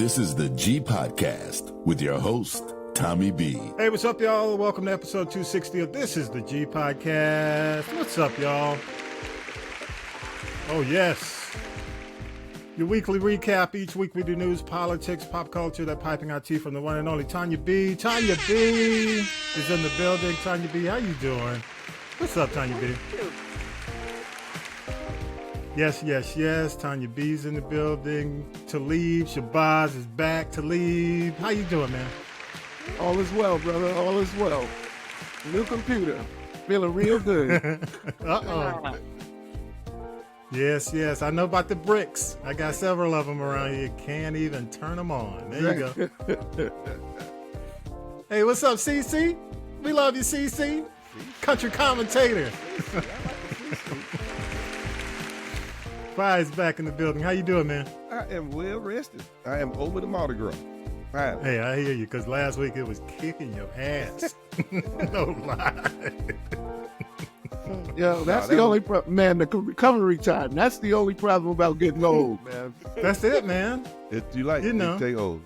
This is the G Podcast with your host, Tommy B. Hey, what's up, y'all? Welcome to episode 260 of This is the G Podcast. What's up, y'all? Oh, yes. Your weekly recap. Each week we do news, politics, pop culture, that piping our tea from the one and only Tanya B. Tanya B is in the building. Tanya B, how you doing? What's up, Tanya B? Yes. Tanya B's in the building. Talib Shabazz is back. Talib, how you doing, man? All is well, brother. All is well. New computer. Feeling real good. Uh-oh. Yes. I know about the bricks. I got several of them around here. Can't even turn them on. There you go. Hey, what's up, CC? We love you, CC. Country commentator. Fire's back in the building. How you doing, man? I am well rested. I am over the Mardi Gras. Fine. Hey, I hear you, because last week it was kicking your ass. No lie. Yo, that's the only problem, man, the recovery time. That's the only problem about getting old, man. That's it, man. You take old.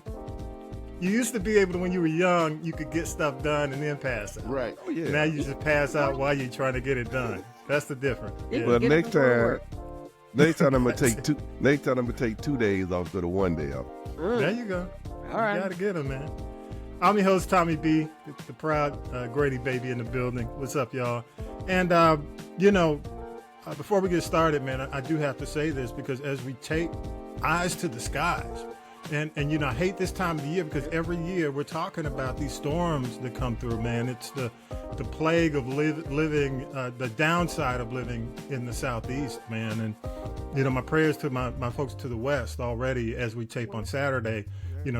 You used to be able to, when you were young, you could get stuff done and then pass out. Right. Oh, yeah. Now you just pass out while you're trying to get it done. That's the difference. Yeah. But next time I'm gonna take 2 days off instead of 1 day off. There you go. All right. You gotta get them, man. I'm your host, Tommy B, the proud Grady baby in the building. What's up, y'all? And, before we get started, man, I do have to say this, because as we take eyes to the skies, and I hate this time of the year, because every year we're talking about these storms that come through, man. It's the plague of living, the downside of living in the Southeast, man. And, my prayers to my folks to the West already as we tape on Saturday,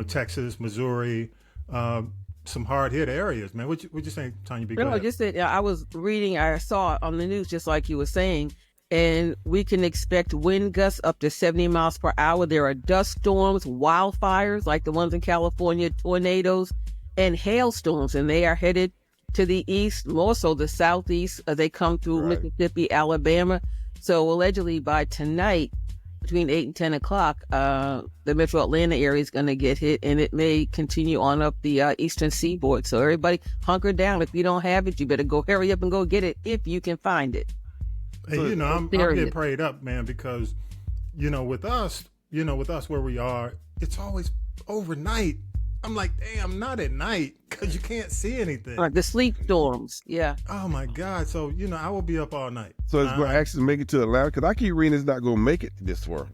Texas, Missouri, some hard-hit areas, man. What you saying, Tanya B? No, just that I was reading, I saw on the news, just like you were saying, and we can expect wind gusts up to 70 miles per hour. There are dust storms, wildfires like the ones in California, tornadoes, and hailstorms, and they are headed to the east, more so the southeast. They come through Mississippi, Alabama. So allegedly by tonight, between 8 and 10 o'clock, the metro Atlanta area is going to get hit, and it may continue on up the eastern seaboard. So everybody hunker down. If you don't have it, you better go hurry up and go get it if you can find it. Hey, I'm getting prayed up, man, because, with us where we are, it's always overnight. I'm like, damn, not at night, because you can't see anything. The sleep storms, yeah. Oh, my God. So, I will be up all night. So it's going to actually make it to Atlanta? Because I keep reading it's not going to make it this far.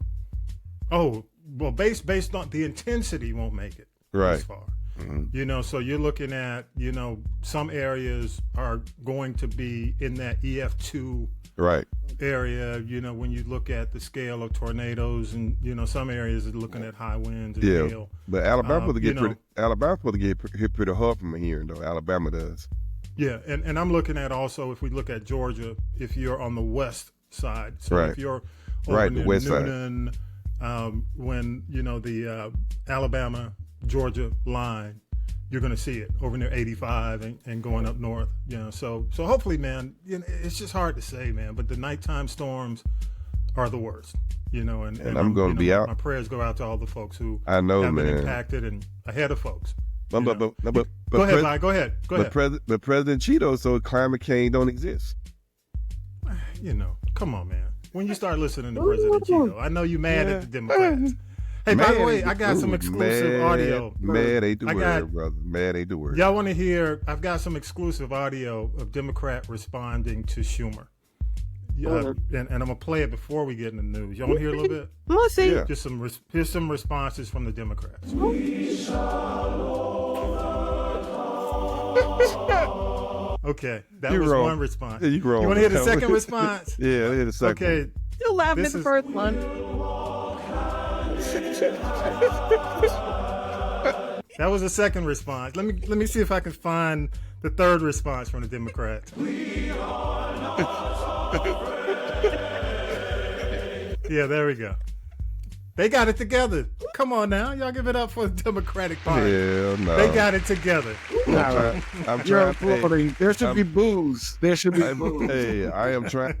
Oh, well, based on the intensity won't make it this far. Mm-hmm. So you're looking at, some areas are going to be in that EF2 area, when you look at the scale of tornadoes, and, some areas are looking at high winds and hail. But Alabama's supposed to get hit pretty hard from here, though. Alabama does. Yeah, and I'm looking at also, if we look at Georgia, if you're on the west side. So if you're over the west Noonan, when, the Alabama-Georgia line, you're going to see it over near 85 and going up north. So hopefully, man, it's just hard to say, man, but the nighttime storms are the worst, and I'm going to be out. My prayers go out to all the folks who have been impacted and ahead of folks. But go ahead, Vi, go ahead. But President Cheeto, so climate change don't exist. Come on, man. When you start listening to President Cheeto, I know you mad at the Democrats. Hey, by the way, I got some exclusive audio. Mad ain't the word, brother. Mad ain't the word. Y'all want to hear? I've got some exclusive audio of Democrat responding to Schumer. And I'm going to play it before we get in the news. Y'all want to hear a little bit? Let's see. Yeah. Here's some responses from the Democrats. Okay, that was one response. You want to hear the second response? Yeah, hear the second. Okay. Still laughing at the first one. That was the second response. Let me see if I can find the third response from the Democrats. Yeah, there we go. They got it together. Come on now. Y'all give it up for the Democratic Party. Hell no. They got it together. I'm trying. There should be booze. There should be booze. Hey, I am trying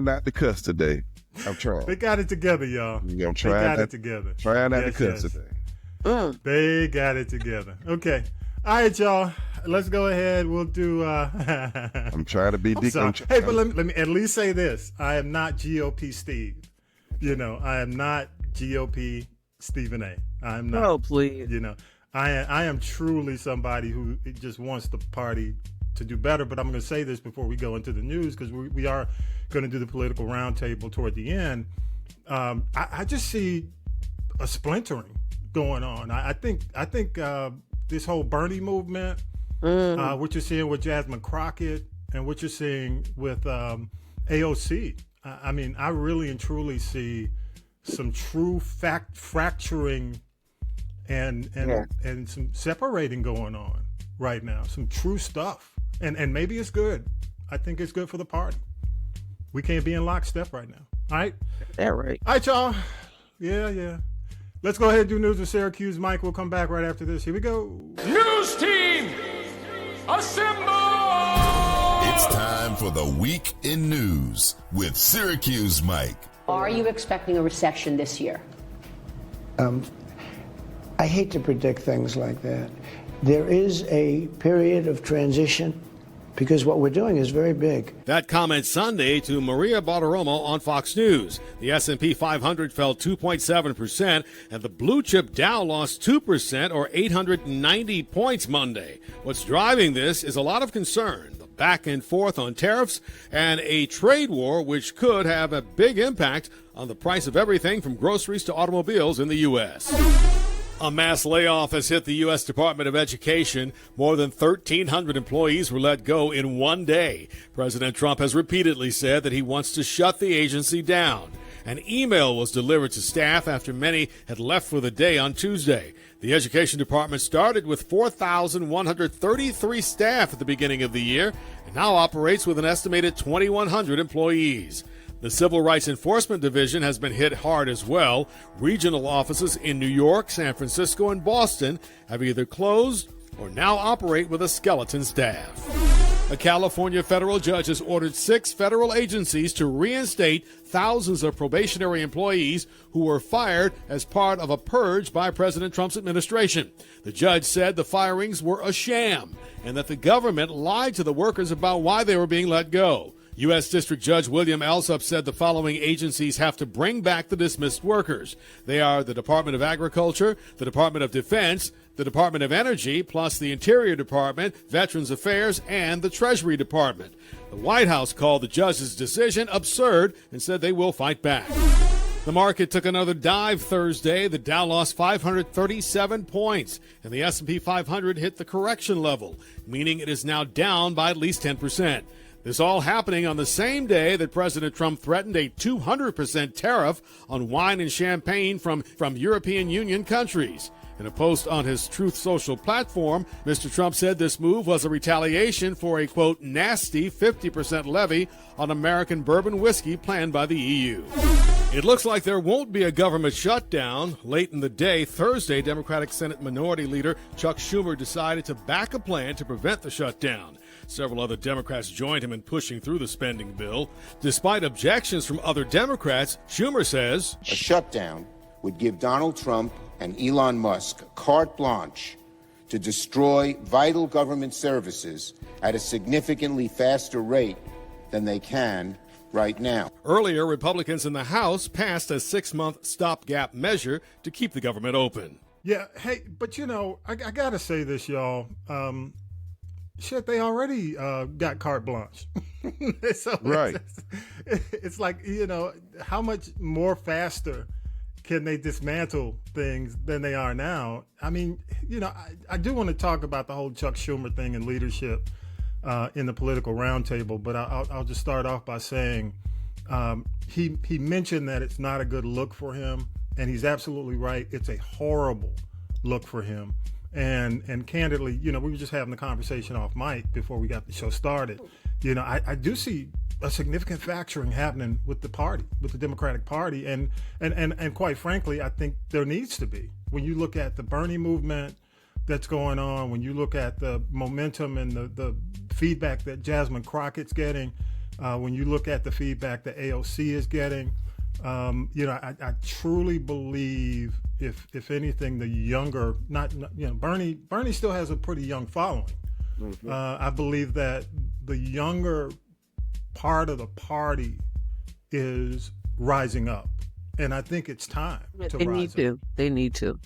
not to cuss today. I'm trying. They got it together, y'all. I'm They trying got that, it together. Trying not to Yes, cuss yes. today. They got it together. Okay. All right, y'all. Let's go ahead. We'll do. I'm trying to be I'm sorry. Hey, but let me at least say this. I am not GOP Steve. I am not GOP Stephen A. I'm not. Oh, please. I am truly somebody who just wants the party to do better. But I'm going to say this before we go into the news, because we are going to do the political roundtable toward the end. I just see a splintering going on. I think this whole Bernie movement, what you're seeing with Jasmine Crockett and what you're seeing with AOC. I mean, I really and truly see some true fracturing and some separating going on right now. Some true stuff, and maybe it's good. I think it's good for the party. We can't be in lockstep right now. All right. That right. All right, y'all. Yeah. Let's go ahead and do news with Syracuse. Mike, we'll come back right after this. Here we go. News team, assemble! It's time for the Week in News with Syracuse Mike. Are you expecting a recession this year? I hate to predict things like that. There is a period of transition because what we're doing is very big. That comment Sunday to Maria Bartiromo on Fox News. The S&P 500 fell 2.7%, and the blue chip Dow lost 2%, or 890 points Monday. What's driving this is a lot of concern, the back and forth on tariffs, and a trade war which could have a big impact on the price of everything from groceries to automobiles in the U.S. A mass layoff has hit the U.S. Department of Education. More than 1,300 employees were let go in one day. President Trump has repeatedly said that he wants to shut the agency down. An email was delivered to staff after many had left for the day on Tuesday. The Education Department started with 4,133 staff at the beginning of the year and now operates with an estimated 2,100 employees. The Civil Rights Enforcement Division has been hit hard as well. Regional offices in New York, San Francisco, and Boston have either closed or now operate with a skeleton staff. A California federal judge has ordered 6 federal agencies to reinstate thousands of probationary employees who were fired as part of a purge by President Trump's administration. The judge said the firings were a sham and that the government lied to the workers about why they were being let go. U.S. District Judge William Alsup said the following agencies have to bring back the dismissed workers. They are the Department of Agriculture, the Department of Defense, the Department of Energy, plus the Interior Department, Veterans Affairs, and the Treasury Department. The White House called the judge's decision absurd and said they will fight back. The market took another dive Thursday. The Dow lost 537 points, and the S&P 500 hit the correction level, meaning it is now down by at least 10%. This all happening on the same day that President Trump threatened a 200% tariff on wine and champagne from European Union countries. In a post on his Truth Social platform, Mr. Trump said this move was a retaliation for a, quote, nasty 50% levy on American bourbon whiskey planned by the EU. It looks like there won't be a government shutdown. Late in the day, Thursday, Democratic Senate Minority Leader Chuck Schumer decided to back a plan to prevent the shutdown. Several other Democrats joined him in pushing through the spending bill. Despite objections from other Democrats, Schumer says, a shutdown would give Donald Trump and Elon Musk carte blanche to destroy vital government services at a significantly faster rate than they can right now. Earlier, Republicans in the House passed a 6-month stopgap measure to keep the government open. Yeah, hey, but I got to say this, y'all. Shit, they already got carte blanche. So right. It's like, how much more faster can they dismantle things than they are now? I mean, I do want to talk about the whole Chuck Schumer thing and leadership in the political roundtable, but I'll just start off by saying he mentioned that it's not a good look for him, and he's absolutely right. It's a horrible look for him. And candidly, we were just having the conversation off mic before we got the show started. I do see a significant fracturing happening with the party, with the Democratic Party, and quite frankly, I think there needs to be. When you look at the Bernie movement that's going on, when you look at the momentum and the feedback that Jasmine Crockett's getting, when you look at the feedback that AOC is getting, I truly believe if anything, the younger, Bernie still has a pretty young following. Mm-hmm. I believe that the younger part of the party is rising up, and I think it's time to rise up. They need to.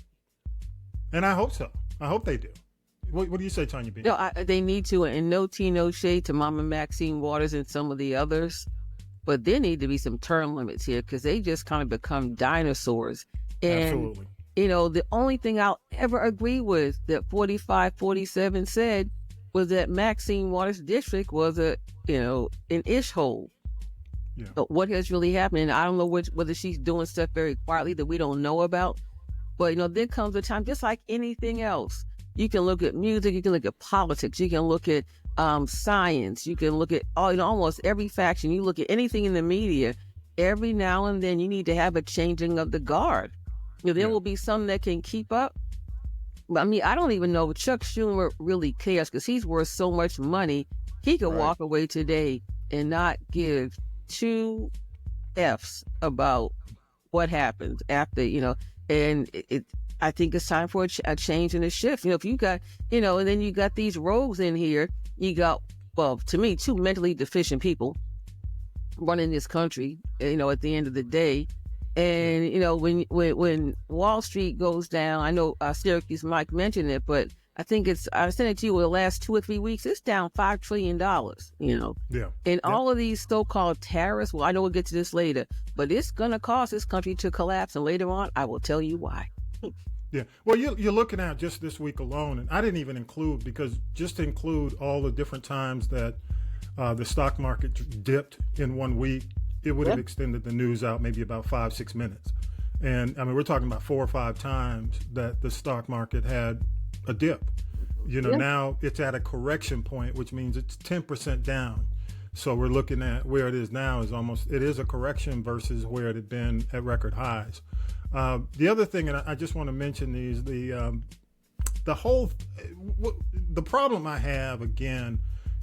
And I hope so. I hope they do. What do you say, Tanya B? No, they need to, and no tea, no shade to Mama Maxine Waters and some of the others. But there need to be some term limits here because they just kind of become dinosaurs. And, absolutely. The only thing I'll ever agree with that 4547 said was that Maxine Waters' district was an ish hole. Yeah. But what has really happened, and I don't know whether she's doing stuff very quietly that we don't know about. But, there comes a time, just like anything else. You can look at music, you can look at politics, you can look at science, you can look at almost every faction. You look at anything in the media, every now and then you need to have a changing of the guard. There will be some that can keep up. But, I don't even know if Chuck Schumer really cares because he's worth so much money. He could walk away today and not give 2 F's about what happens after, and I think it's time for a change and a shift. If you got, and then you got these rogues in here. You got, to me, 2 mentally deficient people running this country, at the end of the day. And, when Wall Street goes down, I know Syracuse Mike mentioned it, but I think I sent it to you the last 2 or 3 weeks, it's down $5 trillion, Yeah. And all of these so-called tariffs, I know we'll get to this later, but it's going to cause this country to collapse. And later on, I will tell you why. Yeah. Well, you're looking at just this week alone, and I didn't even include, because just to include all the different times that the stock market dipped in 1 week, it would have extended the news out maybe about 5-6 minutes. And we're talking about 4 or 5 times that the stock market had a dip. Now it's at a correction point, which means it's 10% down. So we're looking at where it is now it is a correction versus where it had been at record highs. The other thing, and I just want to mention these, the problem I have, again,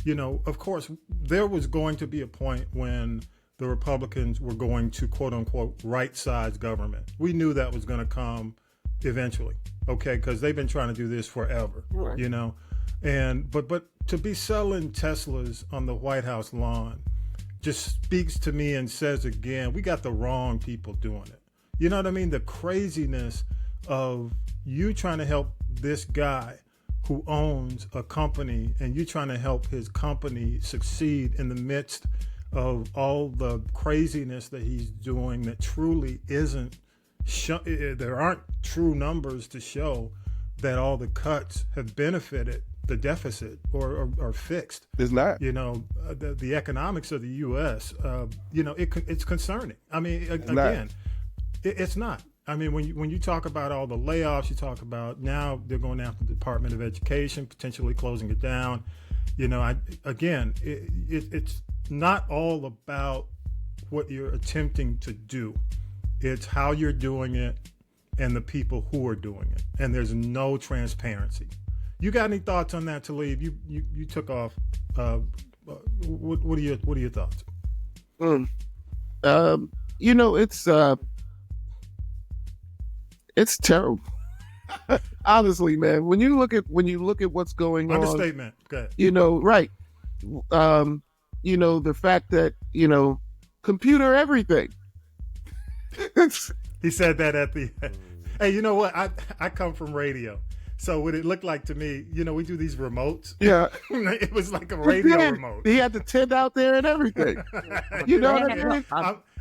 of course, there was going to be a point when the Republicans were going to, quote unquote, right-size government. We knew that was going to come eventually, okay, because they've been trying to do this forever, and but to be selling Teslas on the White House lawn just speaks to me and says again, we got the wrong people doing it. You know what I mean? The craziness of you trying to help this guy who owns a company and you trying to help his company succeed in the midst of all the craziness that he's doing that truly isn't, there aren't true numbers to show that all the cuts have benefited the deficit or fixed. It's not. The economics of the U.S., it's concerning. It's not. When you talk about all the layoffs, you talk about now they're going after the Department of Education, potentially closing it down. It's not all about what you're attempting to do. It's how you're doing it and the people who are doing it. And there's no transparency. You got any thoughts on that, Talib? You took off. What are your thoughts? It's terrible. Honestly, man, when you look at what's going on, understatement. Go ahead. Right. The fact that, computer everything. He said that at the hey, you know what? I come from radio. So what it looked like to me, we do these remotes. Yeah. It was like a radio remote. He had the tent out there and everything.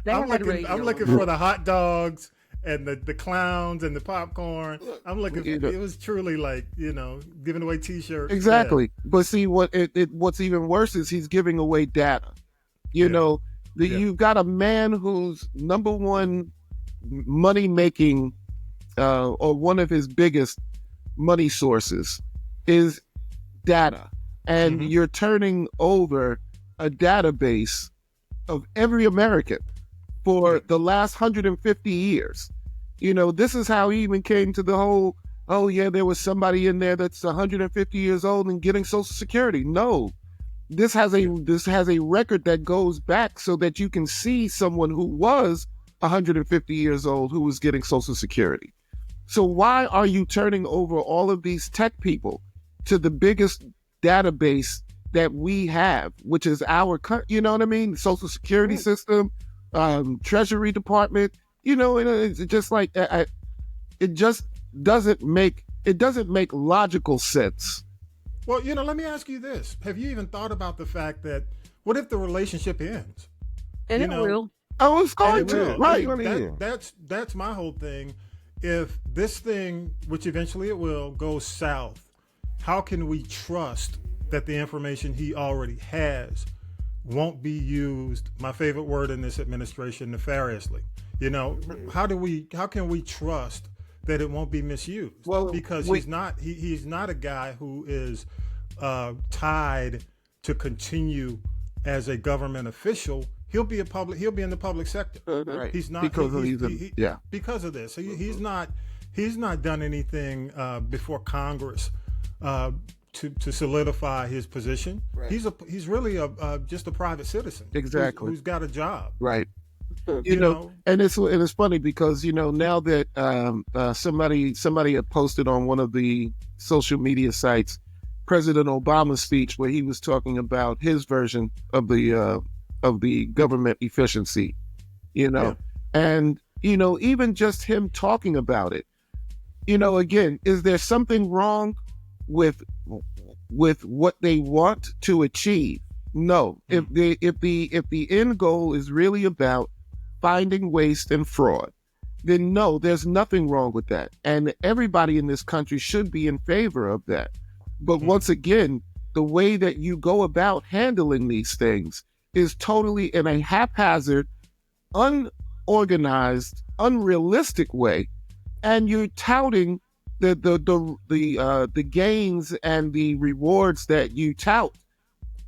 I'm looking for the hot dogs and the clowns and the popcorn. I'm looking for, it was truly like, giving away T-shirts. Exactly. Yeah. But see, what's even worse is he's giving away data. You've got a man whose number one money making or one of his biggest money sources is data. And you're turning over a database of every American for the last 150 years. This is how he even came to the whole, there was somebody in there that's 150 years old and getting Social Security. No, this has a record that goes back so that you can see someone who was 150 years old who was getting Social Security. So why are you turning over all of these tech people to the biggest database that we have, which is our, you know what I mean? Social Security system, Treasury Department, you know, it's just like, it just doesn't make logical sense. Well, you know, let me ask you this. Have you even thought about the fact that what if the relationship ends? And it will. Oh, it's going to. Right. That's my whole thing. If this thing, which eventually it will, goes south, how can we trust that the information he already has won't be used, my favorite word in this administration, nefariously? You know, how can we trust that it won't be misused? Well, because he's not a guy who is tied to continue as a government official. He'll be in the public sector. Right. He's not because of this. He's not done anything before Congress to solidify his position. Right. He's really just a private citizen. Exactly. Who's got a job. Right. You know, and it's funny because, you know, now that somebody had posted on one of the social media sites President Obama's speech where he was talking about his version of the government efficiency, you know, and, you know, even just him talking about it, you know, again, is there something wrong with what they want to achieve? No. If the end goal is really about finding waste and fraud, then no, there's nothing wrong with that. And everybody in this country should be in favor of that. But once again, the way that you go about handling these things is totally in a haphazard, unorganized, unrealistic way. And you're touting the gains and the rewards that you tout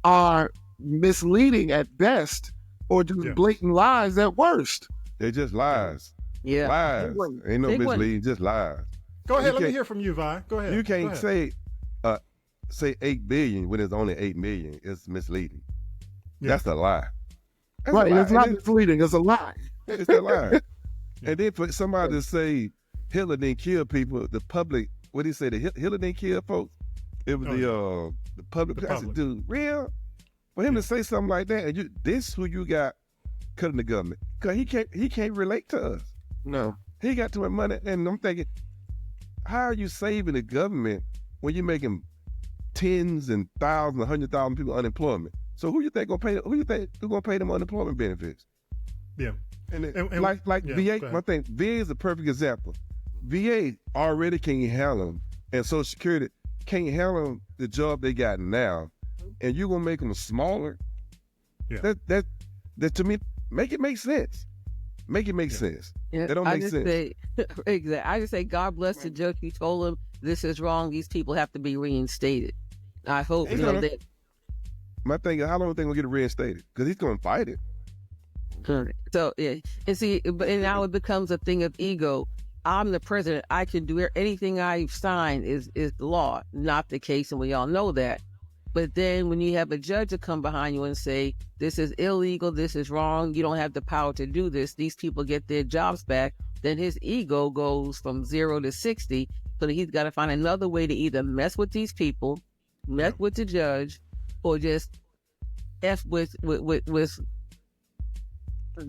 are misleading at best, or just blatant lies at worst. They're just lies. Yeah. Lies. Ain't no misleading, just lies. Go ahead, let me hear from you, Vi. Go ahead. You can't say 8 billion when it's only 8 million. It's misleading. Yeah. That's a lie. That's right, a lie. It's not misleading, it's a lie. It's a lie. And then for somebody to say Hitler didn't kill people, the public, what did he say, Hitler didn't kill folks? It was the public. I said, dude, real? For him to say something like that, and this who you got cutting the government, because he can't relate to us. No. He got too much money, and I'm thinking, how are you saving the government when you're making tens and thousands, 100,000 people unemployment? So who you think gonna pay? Who you think who's gonna pay them unemployment benefits? Yeah, and VA. My thing, VA is a perfect example. VA already can't handle them, and Social Security can't handle the job they got now, and you're gonna make them smaller. Yeah, that to me make it make sense. Make it make sense. Yeah, that don't make sense. Exactly. I just say, God bless the judge who told him this is wrong. These people have to be reinstated. I hope that. My thing is, how long do they gonna get it reinstated? Because he's gonna fight it. So yeah, and see, and now it becomes a thing of ego. I'm the president. I can do anything I've signed is law. Not the case, and we all know that. But then when you have a judge to come behind you and say, this is illegal, this is wrong, you don't have the power to do this, these people get their jobs back, then his ego goes from 0 to 60. So he's got to find another way to either mess with these people, mess with the judge, or just F with the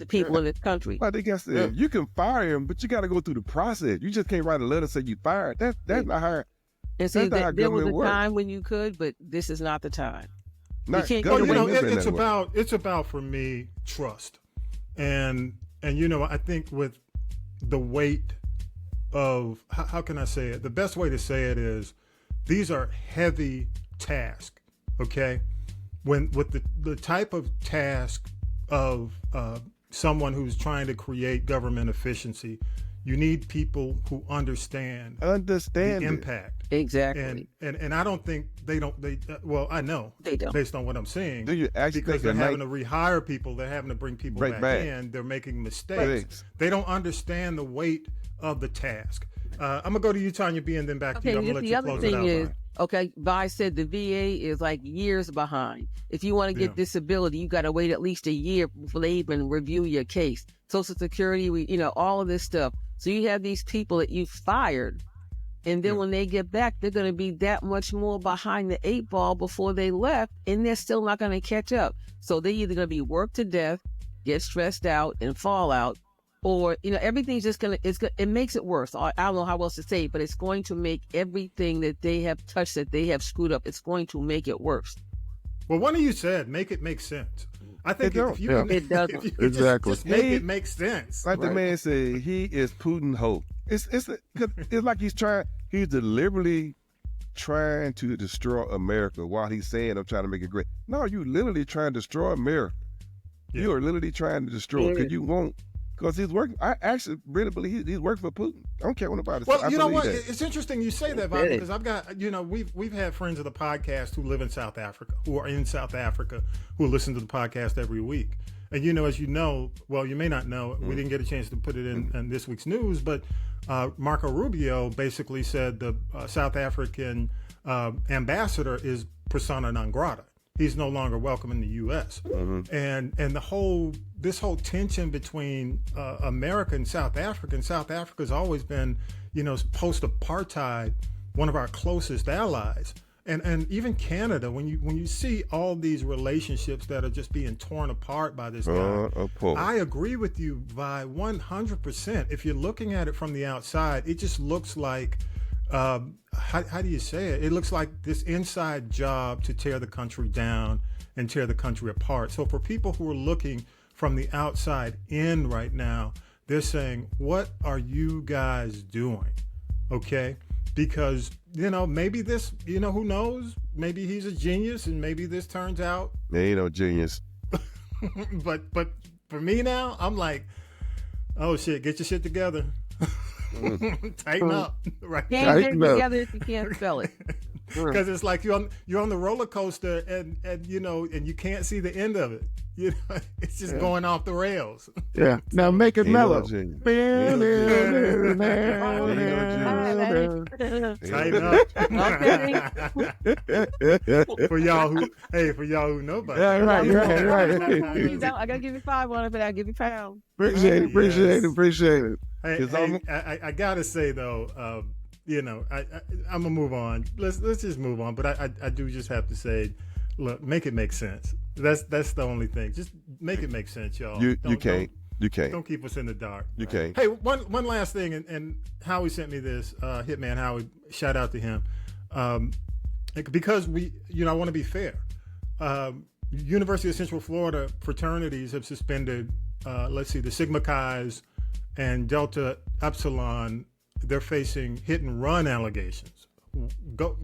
people in this country. I think that's it. You can fire him, but you got to go through the process. You just can't write a letter saying you fired. That's not how. And see, there was a time when you could, but this is not the time. It's about for me trust, and you know, I think with the weight of how can I say it? The best way to say it is these are heavy tasks. Okay, with the type of task of someone who's trying to create government efficiency, you need people who understand the impact. Exactly. And I don't think they I know they don't, based on what I'm seeing. Do you actually because they're having to rehire people, they're having to bring people back in, they're making mistakes. They don't understand the weight of the task. I'm gonna go to you, Tanya B, and then back to you. I'm gonna let you close it out. Okay, Vi said the VA is like years behind. If you want to get disability, you got to wait at least a year before they even review your case. Social Security, all of this stuff. So you have these people that you fired, and then when they get back, they're going to be that much more behind the 8 ball before they left, and they're still not going to catch up. So they're either going to be worked to death, get stressed out, and fall out, or everything's just it makes it worse. I don't know how else to say it, but it's going to make everything that they have touched, that they have screwed up, it's going to make it worse. Well, one of you said, make it make sense. I think it doesn't. Exactly. Just make it make sense. Like the man said, he is Putin hope. It's like he's deliberately trying to destroy America while he's saying, I'm trying to make it great. No, you literally trying to destroy America. Yeah. You are literally trying to destroy it because you won't. Because he's working. I actually really believe he's working for Putin. I don't care what nobody says. Well, you know what? It's interesting you say that, Bob, because I've got, we've had friends of the podcast who live in South Africa, who are in South Africa, who listen to the podcast every week. And, as you know, well, you may not know, we didn't get a chance to put it in this week's news, but Marco Rubio basically said the South African ambassador is persona non grata. He's no longer welcome in the U.S. And this whole tension between America and South Africa's always been, post-apartheid, one of our closest allies. And even Canada, when you see all these relationships that are just being torn apart by this guy, I agree with you, Vi, 100%. If you're looking at it from the outside, it just looks like, how do you say it? It looks like this inside job to tear the country down and tear the country apart. So for people who are looking from the outside in right now, they're saying, what are you guys doing? Okay? Because, maybe this, who knows? Maybe he's a genius and maybe this turns out. There ain't no genius. But for me now, I'm like, oh shit, get your shit together. Tighten up. Right. Can't get it together if you can't spell it. Because it's like you're on the roller coaster and you can't see the end of it. It's just going off the rails. Yeah. Now make it mellow. Tighten up. For y'all who know about it. Right. I gotta give you 5 on it, but I'll give you £1. Appreciate it. Hey, I gotta say though, I'm gonna move on. Let's just move on. But I do just have to say, look, make it make sense. That's the only thing. Just make it make sense, y'all. You can't. Don't keep us in the dark. You can't. Hey, one last thing, and Howie sent me this. Hitman Howie, shout out to him. Because I want to be fair. University of Central Florida fraternities have suspended. The Sigma Chi's and Delta Epsilon. They're facing hit and run allegations. Go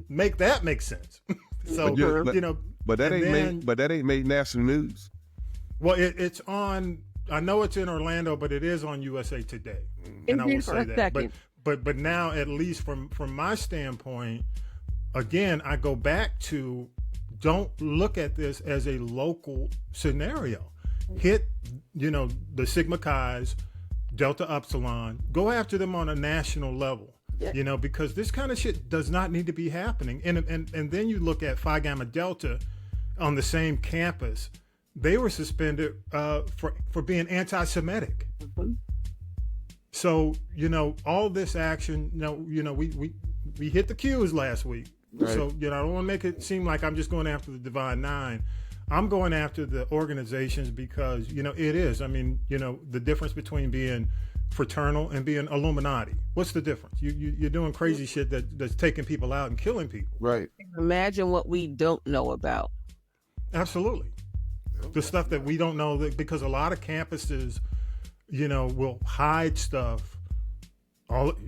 make that make sense. So but that ain't made national news. Well, it's on. I know it's in Orlando, but it is on USA Today, and I will say that. But now, at least from my standpoint, again, I go back to don't look at this as a local scenario. Hit the Sigma Chi's, Delta Epsilon, go after them on a national level. Because this kind of shit does not need to be happening. And then you look at Phi Gamma Delta on the same campus. They were suspended for being anti-Semitic. So, all this action, we hit the cues last week. Right. So, I don't want to make it seem like I'm just going after the Divine Nine. I'm going after the organizations because, it is. I mean, the difference between being fraternal and being Illuminati. What's the difference? You're doing crazy shit that's taking people out and killing people. Right. Imagine what we don't know about. Absolutely. The stuff that we don't know, because a lot of campuses, will hide stuff.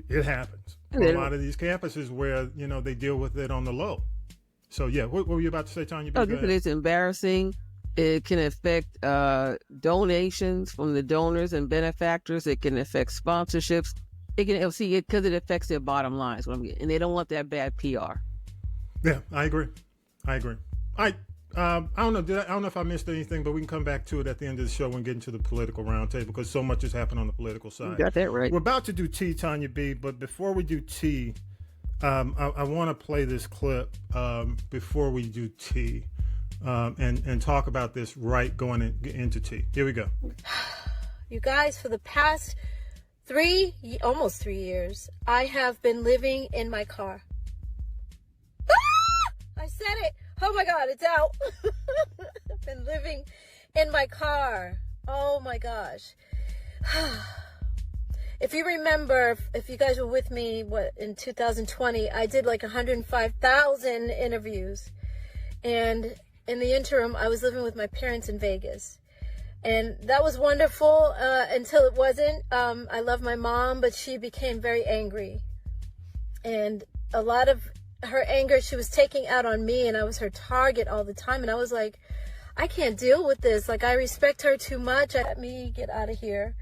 It happens. A lot of these campuses where, they deal with it on the low. So, yeah, what were you about to say, Tanya? It's embarrassing. It can affect donations from the donors and benefactors. It can affect sponsorships. It can because it affects their bottom lines. And they don't want that bad PR. Yeah, I agree. I don't know. I don't know if I missed anything, but we can come back to it at the end of the show and get into the political roundtable because so much has happened on the political side. You got that right. We're about to do T, Tanya B, but before we do T, I want to play this clip before we do T. And talk about this right going into T. Here we go. You guys, for the past almost 3 years, I have been living in my car. Ah! I said it. Oh my God, it's out. I've been living in my car. Oh my gosh. If you remember, if you guys were with me, in 2020, I did like 105,000 interviews. And in the interim, I was living with my parents in Vegas. And that was wonderful until it wasn't. I love my mom, but she became very angry. And a lot of her anger, she was taking out on me, and I was her target all the time. And I was like, I can't deal with this. Like, I respect her too much. Let me get out of here.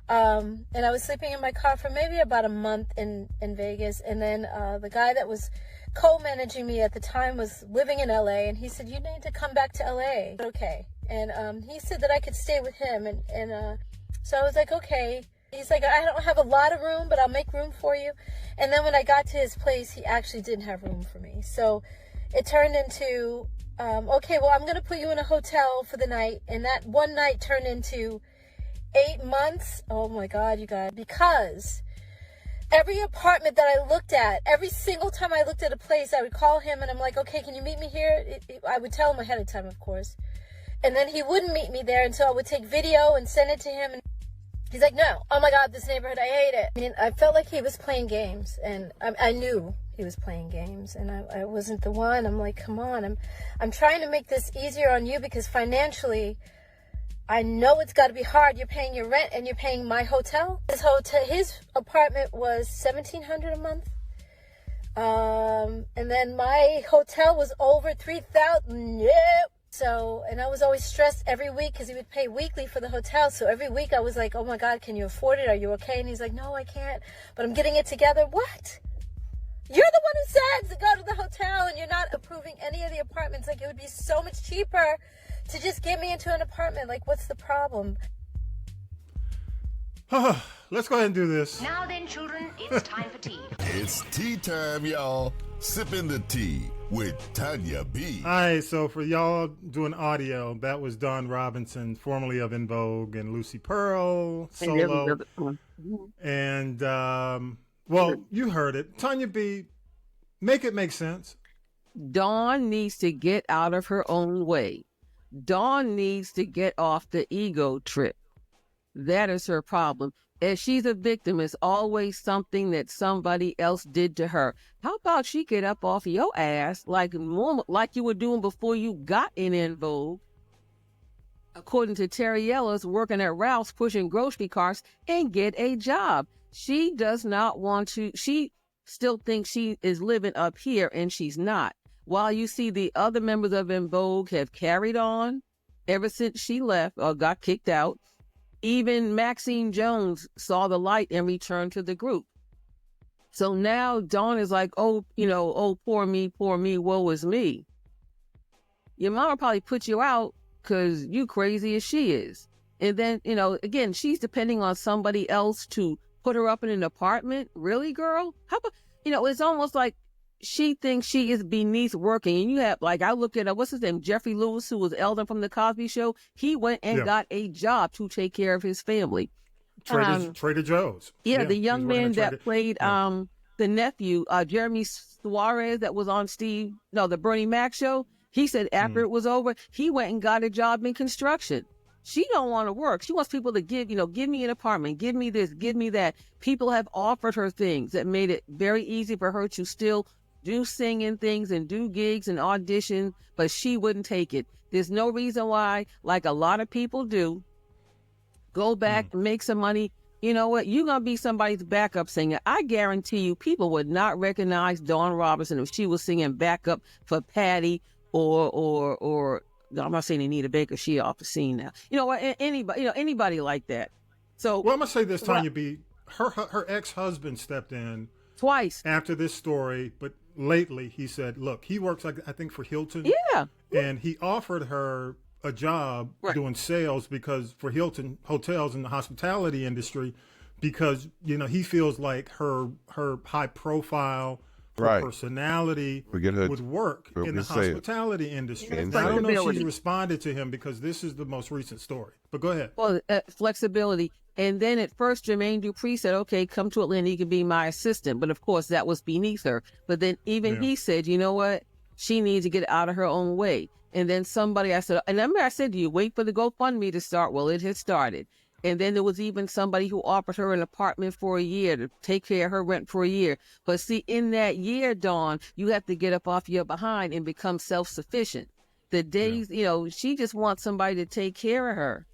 And I was sleeping in my car for maybe about a month in Vegas. And then the guy that was co-managing me at the time was living in LA, and he said, you need to come back to LA. Okay. And he said that I could stay with him. And so I was like, okay. He's like, I don't have a lot of room, but I'll make room for you. And then when I got to his place, he actually didn't have room for me. So it turned into, okay, well, I'm going to put you in a hotel for the night. And that one night turned into 8 months. Oh my God, you guys. Because every apartment that I looked at, every single time I looked at a place, I would call him and I'm like, okay, can you meet me here? I would tell him ahead of time, of course. And then he wouldn't meet me there until I would take video and send it to him. And he's like, no, oh my God, this neighborhood, I hate it. I mean, I felt like he was playing games, and I knew he was playing games, and I wasn't the one. I'm like, come on, I'm trying to make this easier on you because financially, I know it's got to be hard. You're paying your rent and you're paying my hotel. His apartment was $1,700 a month. And then my hotel was over $3,000. Yep. So, and I was always stressed every week because he would pay weekly for the hotel. So every week I was like, oh my God, can you afford it? Are you okay? And he's like, no, I can't, but I'm getting it together. What? You're the one who said to go to the hotel, and you're not approving any of the apartments. Like, it would be so much cheaper to just get me into an apartment. Like, what's the problem? Let's go ahead and do this. Now then, children, it's time for tea. It's tea time, y'all. Sipping the tea with Tanya B. All right, so for y'all doing audio, that was Dawn Robinson, formerly of En Vogue, and Lucy Pearl, solo. And, well, you heard it. Tanya B, make it make sense. Dawn needs to get out of her own way. Dawn needs to get off the ego trip. That is her problem. As she's a victim, it's always something that somebody else did to her. How about she get up off your ass like you were doing before you got in En Vogue? According to Terry Ellis, working at Ralph's, pushing grocery carts, and get a job. She does not want to. She still thinks she is living up here, and she's not. While you see the other members of En Vogue have carried on ever since she left or got kicked out. Even Maxine Jones saw the light and returned to the group. So now Dawn is like, oh, poor me, woe is me. Your mama probably put you out because you crazy as she is. And then, again, she's depending on somebody else to put her up in an apartment. Really, girl? How about, it's almost like she thinks she is beneath working. And you have, I look at, what's his name? Jeffrey Lewis, who was Eldon from The Cosby Show. He went and got a job to take care of his family. Trader Joe's. Yeah, the young man that played the nephew, Jeremy Suarez, that was on the Bernie Mac show. He said after it was over, he went and got a job in construction. She don't want to work. She wants people to give me an apartment, give me this, give me that. People have offered her things that made it very easy for her to still do singing things and do gigs and audition, but she wouldn't take it. There's no reason why, like a lot of people do, go back and make some money. You know what? You're going to be somebody's backup singer. I guarantee you people would not recognize Dawn Robinson if she was singing backup for Patty or I'm not saying Anita Baker. She off the scene now. Anybody like that. So, well, I'm going to say this, Tanya B. Her ex-husband stepped in twice after this story, but lately he said, look, he works, I think, for Hilton. Yeah. And he offered her a job doing sales for Hilton hotels in the hospitality industry because, he feels like her high profile her personality would work in the hospitality industry. And I don't know if she's responded to him because this is the most recent story. But go ahead. Well, flexibility. And then at first, Jermaine Dupri said, okay, come to Atlanta, you can be my assistant. But of course, that was beneath her. But then even he said, you know what? She needs to get out of her own way. And then somebody, I said, and remember I said to you, wait for the GoFundMe to start. Well, it had started. And then there was even somebody who offered her an apartment for a year to take care of her rent for a year. But see, in that year, Dawn, you have to get up off your behind and become self-sufficient. The days, she just wants somebody to take care of her.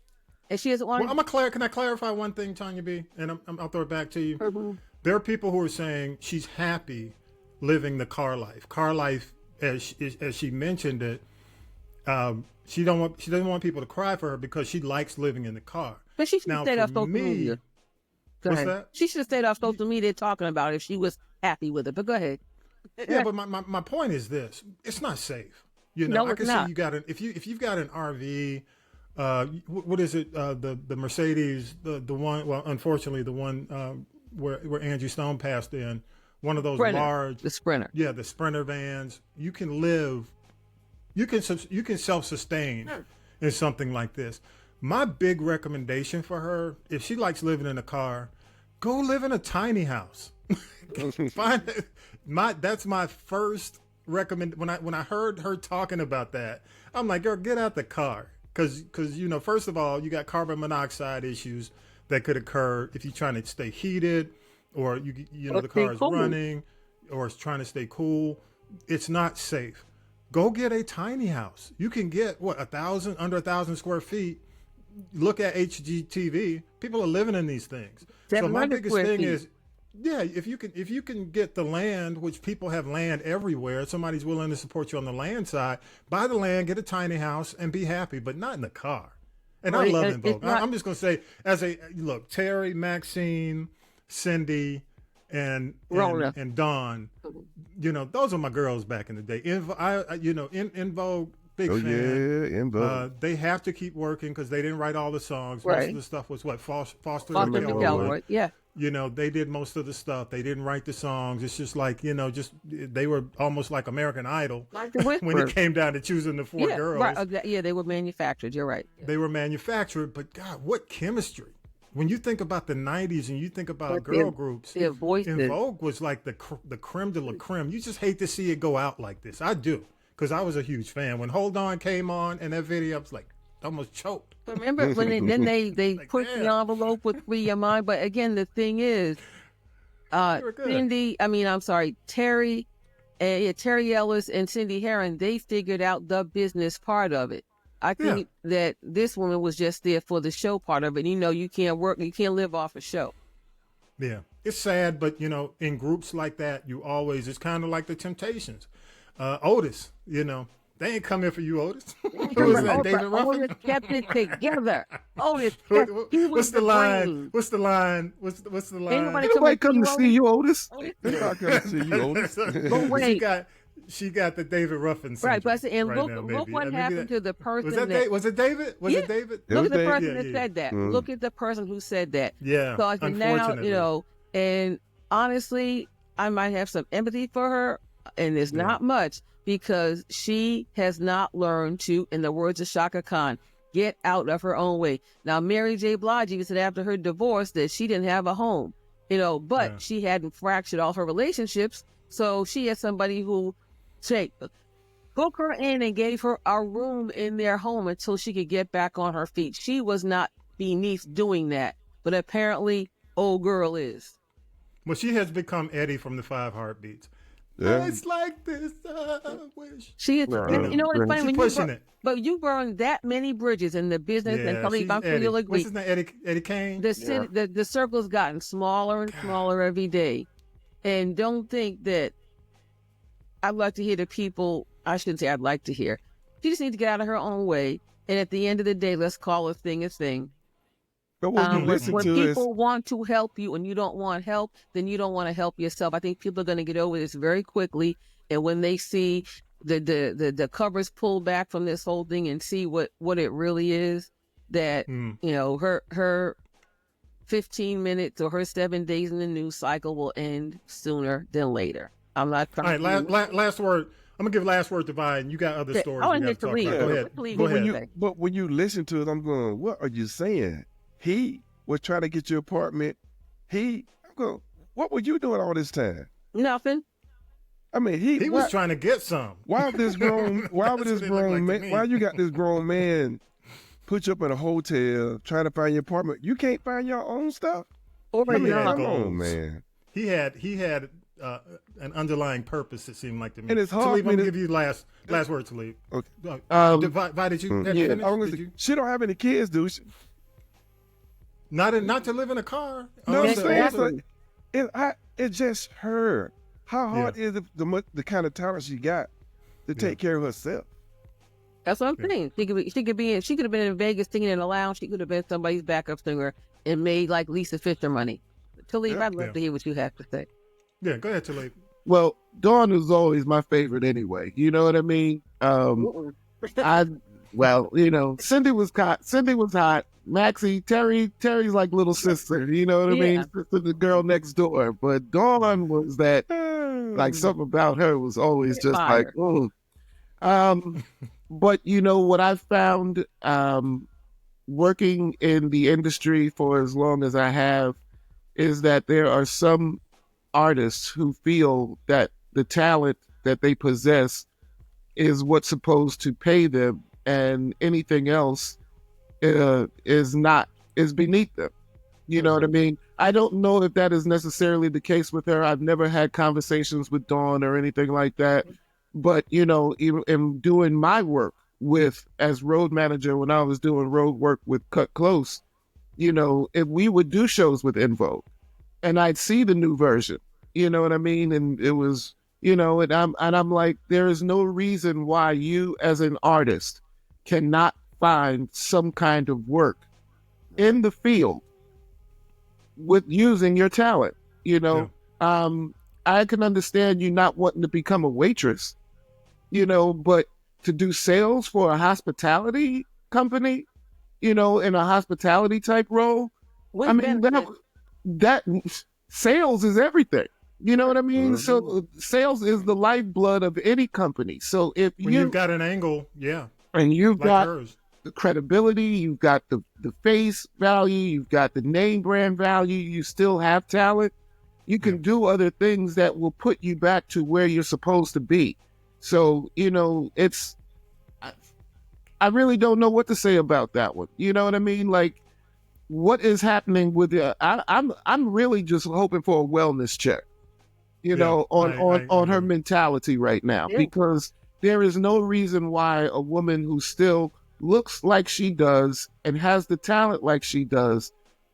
And she doesn't want Can I clarify one thing, Tanya B? And I'll throw it back to you. Mm-hmm. There are people who are saying she's happy living the car life. Car life, as she mentioned it, she doesn't want people to cry for her because she likes living in the car. But she should have stayed off social media. What's that? She should have stayed off social media talking about it if she was happy with it. But go ahead. Yeah, but my point is this: it's not safe. No, I it's can not. see you got if you've got an RV. What is it? The Mercedes, the one. Well, unfortunately, the one where Angie Stone passed in. One of those the Sprinter. Yeah, the Sprinter vans. You can live. You can self-sustain in something like this. My big recommendation for her, if she likes living in a car, go live in a tiny house. That's my first recommend. When I heard her talking about that, I'm like, girl, get out the car. Because first of all, you got carbon monoxide issues that could occur if you're trying to stay heated, or the car is running, or it's trying to stay cool. It's not safe. Go get a tiny house. You can get under 1,000 square feet. Look at HGTV. People are living in these things. So my biggest thing is, if you can get the land, which people have land everywhere. Somebody's willing to support you on the land side. Buy the land, get a tiny house, and be happy, but not in the car. And I love them both. I'm just gonna say, Terry, Maxine, Cindy, and Dawn. Those are my girls back in the day. In Vogue. Big fan. Yeah, in Vogue. They have to keep working because they didn't write all the songs. Right. Most of the stuff was Foster and McElroy. Yeah. They did most of the stuff. They didn't write the songs. It's just like, they were almost like American Idol when it came down to choosing the four girls. Right. Yeah, they were manufactured. You're right. They were manufactured, but God, what chemistry. When you think about the 90s and you think about girl groups, their voices. In Vogue was like the creme de la creme. You just hate to see it go out like this. I do. Because I was a huge fan. When Hold On came on and that video, I was like, almost choked. Remember when they like, pushed the envelope with Free Your Mind? But again, the thing is, Terry Ellis and Cindy Herron, they figured out the business part of it. I think that this woman was just there for the show part of it. You can't work, you can't live off a show. Yeah, it's sad, but in groups like that, it's kind of like the Temptations. Otis, they ain't come here for you, Otis. Who was that, David Ruffin? Otis kept it together. Otis, what's the line? What's the line? Nobody come to see you, Otis. They're not coming to see you, Otis. But wait. She got the David Ruffin syndrome. Right, but look what happened to the person. Was it David? Was it David? Look at the person that said that. Look at the person who said that. Yeah, so now, and honestly, I might have some empathy for her, and it's not much, because she has not learned to, in the words of Shaka Khan, get out of her own way. Now, Mary J. Blige even said after her divorce that she didn't have a home, but she hadn't fractured all her relationships, so she had somebody who took her in and gave her a room in their home until she could get back on her feet. She was not beneath doing that, but apparently old girl is. Well, she has become Eddie from the Five Heartbeats. Yeah. It's like this, I wish. She is, it's funny when pushing it. But you burn that many bridges in the business, and I'm sure you'll agree. What's his name, Eddie Kane? The circle's gotten smaller and smaller every day. And don't think that I'd like to hear the people, I shouldn't say I'd like to hear. She just needs to get out of her own way. And at the end of the day, let's call a thing a thing. But when people want to help you and you don't want help, then you don't want to help yourself. I think people are going to get over this very quickly. And when they see the covers pulled back from this whole thing and see what it really is, that, her 15 minutes or her 7 days in the news cycle will end sooner than later. I'm not trying. All right, last word. I'm gonna give last word to Vi, and you got other stories. I want you to leave. Go ahead. Go ahead. But when you listen to it, I'm going, what are you saying? He was trying to get your apartment. I'm going, what were you doing all this time? Nothing. I mean, he was trying to get some. Why you got this grown man put you up in a hotel trying to find your apartment? You can't find your own stuff? Come on, man. He had an underlying purpose, it seemed like to me. And it's hard. Talib, I'm gonna give you last word, Talib. Okay. Vi, did you finish? She don't have any kids, do she? Not to live in a car. No, I'm saying it's just her. How hard is it, the kind of talent she got to take care of herself? That's what I'm saying. She could have been in Vegas singing in a lounge. She could have been somebody's backup singer and made like Lisa Fisher money. Talib, I'd love to hear what you have to say. Yeah, go ahead, Talib. Well, Dawn is always my favorite anyway. You know what I mean? Cindy was hot. Maxie, Terry's like little sister. You know what I mean? Sister, the girl next door. But Dawn was that, like something about her was always just fire. But you know what I found, working in the industry for as long as I have, is that there are some artists who feel that the talent that they possess is what's supposed to pay them, and anything else is beneath them. You know what I mean? I don't know if that is necessarily the case with her. I've never had conversations with Dawn or anything like that. But, you know, even in doing my work as road manager, when I was doing road work with Cut Close, you know, if we would do shows with Invo, and I'd see the new version, you know what I mean? And it was, you know, and I'm like, there is no reason why you as an artist cannot find some kind of work in the field with using your talent. You know, I can understand you not wanting to become a waitress, you know, but to do sales for a hospitality company, you know, in a hospitality type role, I mean, that sales is everything. You know what I mean? So sales is the lifeblood of any company. So if you've got an angle, and you've like got hers, the credibility, you've got the face value, you've got the name brand value, you still have talent, you can do other things that will put you back to where you're supposed to be. So, you know, I really don't know what to say about that one. You know what I mean? Like, what is happening with I'm really just hoping for a wellness check, you know, on her mentality right now, because there is no reason why a woman who still looks like she does and has the talent like she does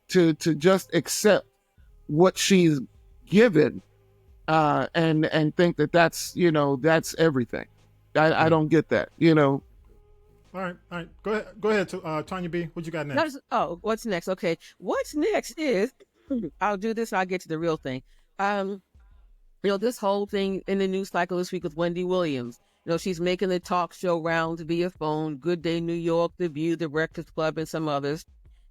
to just accept what she's given and think that that's, you know, that's everything. I don't get that, you know. All right. Go ahead, Tanya B. What you got next? What's next? Okay. What's next is, I'll do this and I'll get to the real thing. You know, this whole thing in the news cycle this week with Wendy Williams. You know, she's making the talk show rounds via phone, Good Day New York, The View, The Breakfast Club, and some others.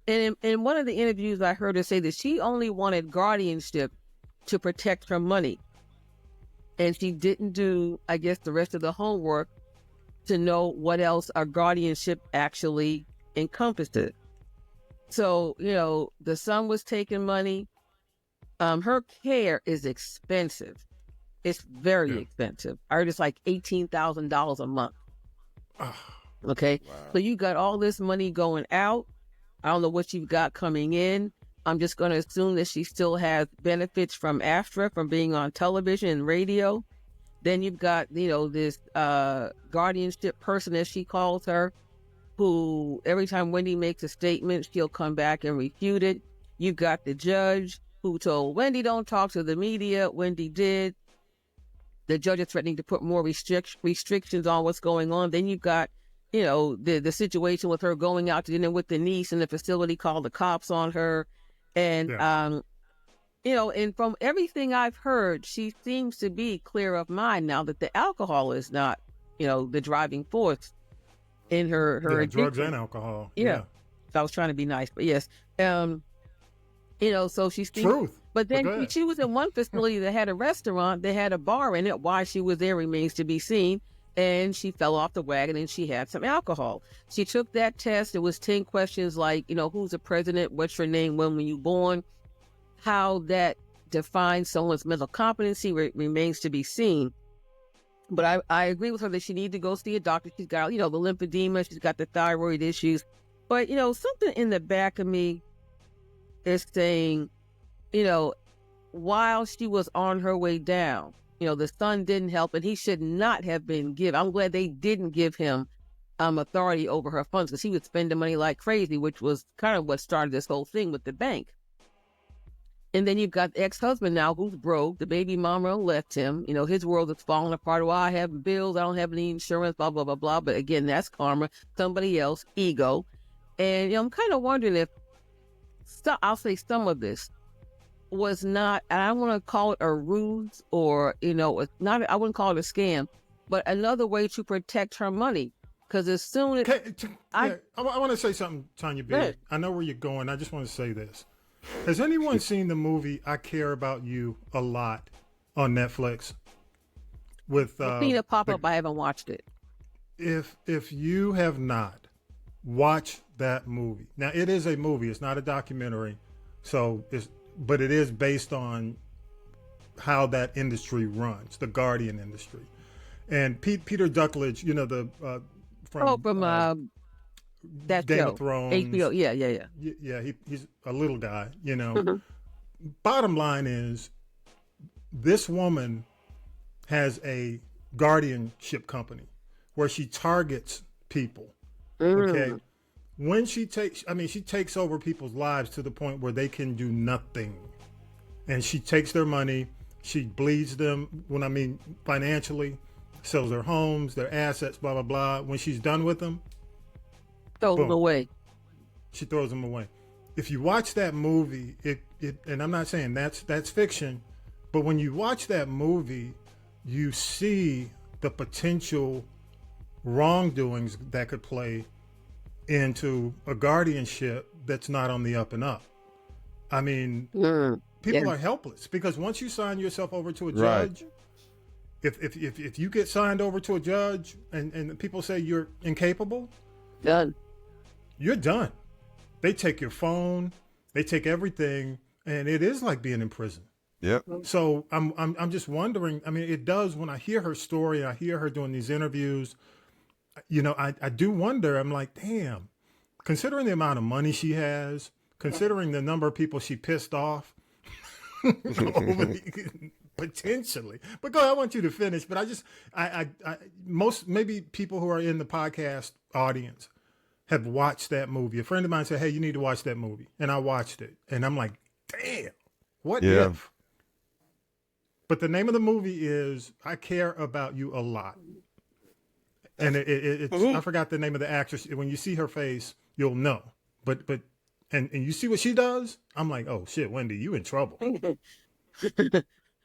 And in one of the interviews, I heard her say that she only wanted guardianship to protect her money. And she didn't do, I guess, the rest of the homework to know what else our guardianship actually encompasses. So, you know, the son was taking money. Her care is expensive. It's very expensive. I heard it's like $18,000 a month. Okay. Wow. So you got all this money going out. I don't know what you've got coming in. I'm just going to assume that she still has benefits from AFTRA, from being on television and radio. Then you've got, you know, this guardianship person, as she calls her, who every time Wendy makes a statement, she'll come back and refute it. You've got the judge who told Wendy, don't talk to the media. Wendy did. The judge is threatening to put more restrictions on what's going on. Then you've got, you know, the situation with her going out to dinner with the niece and the facility called the cops on her. And, you know, and from everything I've heard, she seems to be clear of mind now that the alcohol is not, you know, the driving force in her drugs and alcohol. Yeah. So I was trying to be nice, but yes. You know, so she's truth. But then she was in one facility that had a restaurant, that had a bar in it. Why she was there remains to be seen. And she fell off the wagon and she had some alcohol. She took that test. It was 10 questions like, who's the president? What's your name? When were you born? How that defines someone's mental competency remains to be seen. But I agree with her that she needs to go see a doctor. She's got, the lymphedema. She's got the thyroid issues. But, something in the back of me is saying, while she was on her way down, the son didn't help, and he should not have been given. I'm glad they didn't give him authority over her funds, because he was spending money like crazy, which was kind of what started this whole thing with the bank. And then you've got the ex-husband now who's broke. The baby mama left him. His world is falling apart. Well, I have bills. I don't have any insurance, blah, blah, blah, blah. But again, that's karma. Somebody else, ego. And I'm kind of wondering if, I'll say some of this was not, and I don't want to call it a ruse or, it's not, I wouldn't call it a scam, but another way to protect her money. Because as soon as... I want to say something, Tanya B. Right. I know where you're going. I just want to say this. Has anyone seen the movie I Care About You a Lot on Netflix? I've seen it pop up. I haven't watched it. If you have not, watch that movie. Now, it is a movie. It's not a documentary. But it is based on how that industry runs, the Guardian industry. And Peter Dinklage, from that Game show. of Thrones. HBO, yeah. Yeah, he's a little guy, Mm-hmm. Bottom line is, this woman has a guardianship company where she targets people. Okay. When she takes over people's lives to the point where they can do nothing. And she takes their money, she bleeds them, financially, sells their homes, their assets, blah, blah, blah. When she's done with them, throws them away. She throws them away. If you watch that movie, and I'm not saying that's fiction, but when you watch that movie, you see the potential wrongdoings that could play into a guardianship that's not on the up and up. People are helpless, because once you sign yourself over to a judge, if you get signed over to a judge and people say you're incapable, done. You're done. They take your phone, they take everything, and it is like being in prison. Yep. So I'm just wondering. It does, when I hear her story, I hear her doing these interviews. I do wonder. I'm like, damn. Considering the amount of money she has, considering the number of people she pissed off, potentially. But go ahead, I want you to finish. But maybe people who are in the podcast audience have watched that movie. A friend of mine said, hey, you need to watch that movie. And I watched it. And I'm like, damn, what if? But the name of the movie is I Care About You a Lot. And it's I forgot the name of the actress. When you see her face, you'll know. But you see what she does? I'm like, oh shit, Wendy, you in trouble.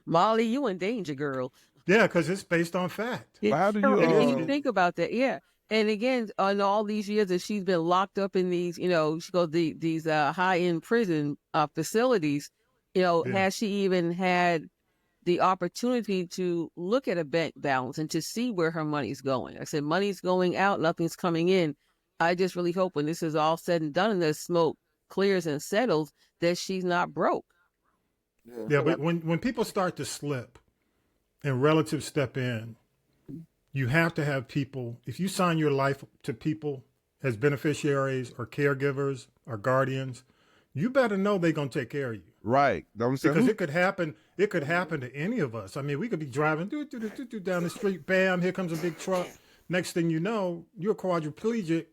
Molly, you in danger, girl. Yeah, because it's based on fact. How do you and you think about that? Yeah. And again, on all these years that she's been locked up in these, she goes these high-end prison facilities, has she even had the opportunity to look at a bank balance and to see where her money's going? I said, money's going out, nothing's coming in. I just really hope when this is all said and done and the smoke clears and settles, that she's not broke. Yeah, but when people start to slip and relatives step in, you have to have people, if you sign your life to people as beneficiaries or caregivers or guardians, you better know they're going to take care of you. Right. Because it could happen to any of us. We could be driving down the street, bam, here comes a big truck. Next thing you know, you're quadriplegic,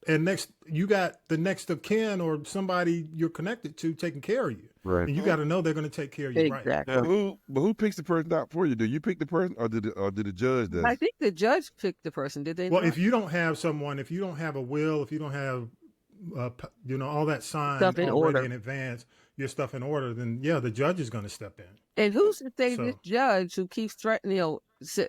and next you got the next of kin or somebody you're connected to taking care of you. Right. And you got to know they're going to take care of you. Exactly. Right. But who picks the person out for you? Do you pick the person, or did the judge does? I think the judge picked the person. Did they? Well, not? if you don't have someone, if you don't have a will, if you don't have, all that signed Stuff in already order in advance, your stuff in order, then yeah, the judge is going to step in. And who's to say this judge who keeps threatening,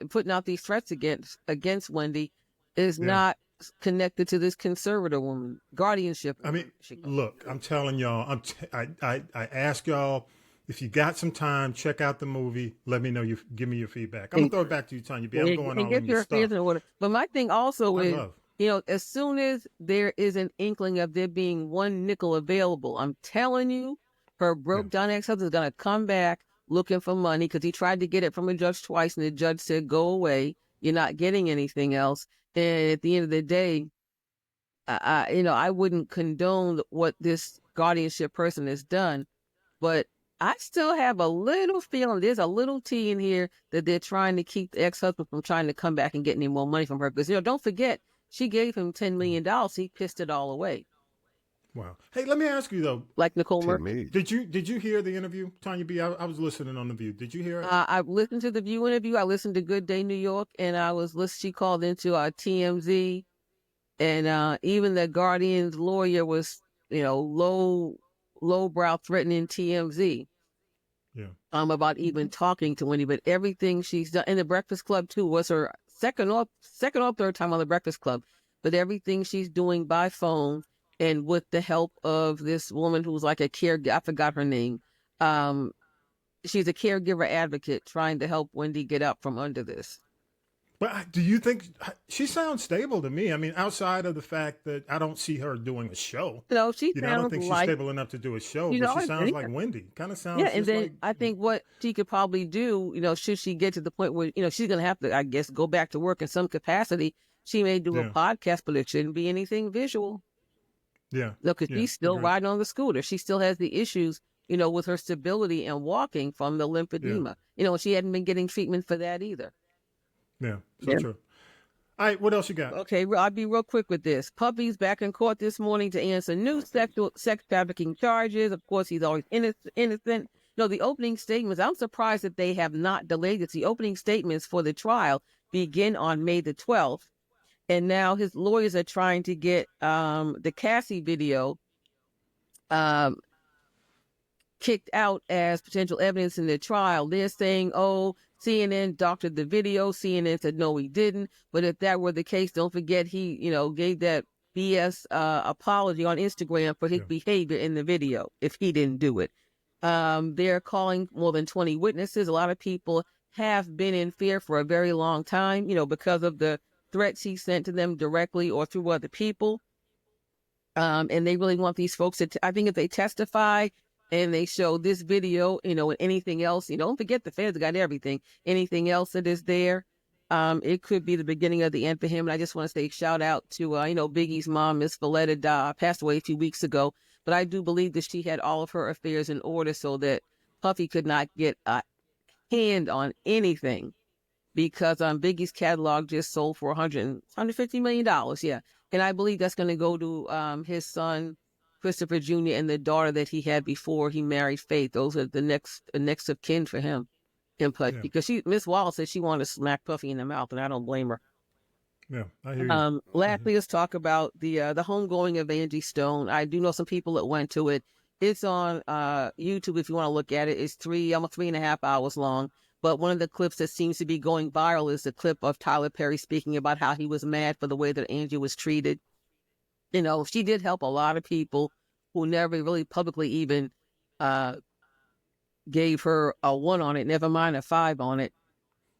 putting out these threats against Wendy is not connected to this conservative woman, Guardianship. I mean, look, I'm telling y'all, I ask y'all, if you got some time, check out the movie. Let me know. Give me your feedback. I'm going to throw it back to you, Tanya B. I'm going all in your stuff. But my thing also is, as soon as there is an inkling of there being one nickel available, I'm telling you, her broke down ex-husband is going to come back looking for money because he tried to get it from a judge twice and the judge said, go away. You're not getting anything else. And at the end of the day, I wouldn't condone what this guardianship person has done, but I still have a little feeling, there's a little tea in here that they're trying to keep the ex-husband from trying to come back and get any more money from her. Because, don't forget, she gave him $10 million. He pissed it all away. Wow. Hey, let me ask you though. Like Nicole Murphy. Did you hear the interview, Tanya B? I was listening on The View. Did you hear it? I listened to the View interview. I listened to Good Day New York, and she called into TMZ, and even the Guardian's lawyer was, lowbrow threatening TMZ. Yeah. About even talking to Wendy, but everything she's done in the Breakfast Club too was her second or third time on the Breakfast Club, but everything she's doing by phone. And with the help of this woman who's like a caregiver, I forgot her name. She's a caregiver advocate trying to help Wendy get up from under this. But do you think she sounds stable to me? I mean, outside of the fact that I don't see her doing a show. No, she sounds I don't think she's stable enough to do a show, but she sounds like Wendy. Kind of sounds. Yeah, and then like, I think what she could probably do, should she get to the point where, she's going to have to, I guess, go back to work in some capacity. She may do a podcast, but it shouldn't be anything visual. Yeah. Look, because she's still riding on the scooter. She still has the issues, with her stability and walking from the lymphedema. She hadn't been getting treatment for that either. Yeah, true. All right, what else you got? Okay, I'll be real quick with this. Puffy's back in court this morning to answer new sex trafficking charges. Of course, he's always innocent. The opening statements, I'm surprised that they have not delayed it. The opening statements for the trial begin on May the 12th. And now his lawyers are trying to get the Cassie video kicked out as potential evidence in the trial. They're saying, CNN doctored the video. CNN said, no, he didn't. But if that were the case, don't forget he, gave that BS apology on Instagram for his behavior in the video if he didn't do it. They're calling more than 20 witnesses. A lot of people have been in fear for a very long time, because of the threats he sent to them directly or through other people. And they really want these folks to, I think if they testify and they show this video, and anything else, don't forget the feds got everything, anything else that is there, it could be the beginning of the end for him. And I just want to say shout out to, Biggie's mom, Miss Valletta, passed away a few weeks ago. But I do believe that she had all of her affairs in order so that Puffy could not get a hand on anything. Because Biggie's catalog just sold for $150 million. Yeah. And I believe that's going to go to his son, Christopher Jr., and the daughter that he had before he married Faith. Those are the next of kin for him. Because Miss Wallace said she wanted to smack Puffy in the mouth, and I don't blame her. Yeah, I hear you. Lastly, let's talk about the homegoing of Angie Stone. I do know some people that went to it. It's on YouTube if you want to look at it. It's almost 3.5 hours long. But one of the clips that seems to be going viral is the clip of Tyler Perry speaking about how he was mad for the way that Angie was treated. She did help a lot of people who never really publicly even gave her a 1 on it, never mind a 5 on it.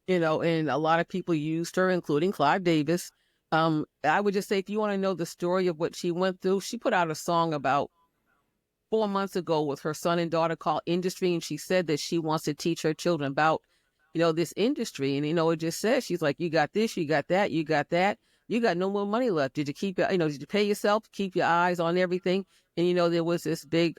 And a lot of people used her, including Clive Davis. I would just say, if you want to know the story of what she went through, she put out a song about 4 months ago with her son and daughter called Industry. And she said that she wants to teach her children about, this industry. And, it just says, she's like, you got this, you got that, you got that. You got no more money left. Did you keep it? Did you pay yourself? Keep your eyes on everything. And, there was this big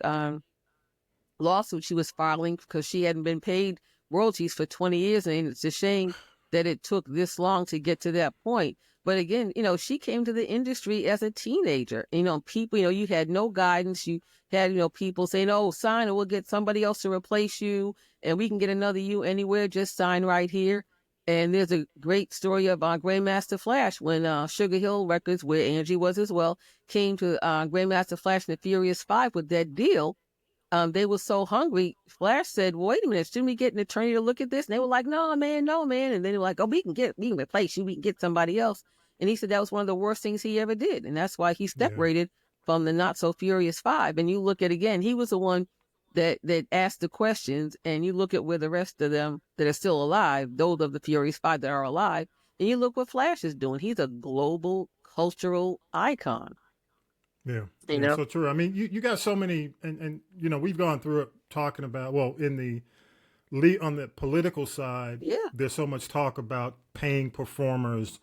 lawsuit she was filing because she hadn't been paid royalties for 20 years. And it's a shame that it took this long to get to that point. But again, she came to the industry as a teenager. People, you had no guidance. You had, people saying, oh, sign or we'll get somebody else to replace you and we can get another you anywhere. Just sign right here. And there's a great story of Grandmaster Flash when Sugar Hill Records, where Angie was as well, came to Grandmaster Flash and the Furious Five with that deal. They were so hungry. Flash said, well, wait a minute, shouldn't we get an attorney to look at this? And they were like, no, man. And then they were like, oh, we can replace you. We can get somebody else. And he said that was one of the worst things he ever did. And that's why he separated from the Not So Furious Five. And you look at, again, he was the one that asked the questions, and you look at where the rest of them that are still alive, those of the Furious Five that are alive, and you look what Flash is doing. He's a global cultural icon. Yeah, you know, so true. I mean, you got so many, and you know, we've gone through it talking about, well, on the political side, there's so much talk about paying performers,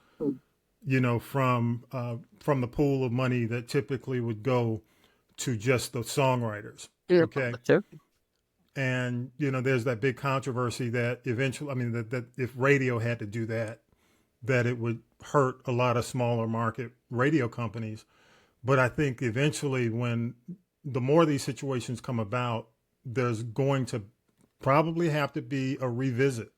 you know, from the pool of money that typically would go to just the songwriters. Okay. Sure. And, you know, there's that big controversy that eventually, I mean, that if radio had to do that it would hurt a lot of smaller market radio companies. But I think eventually, when the more these situations come about, there's going to probably have to be a revisit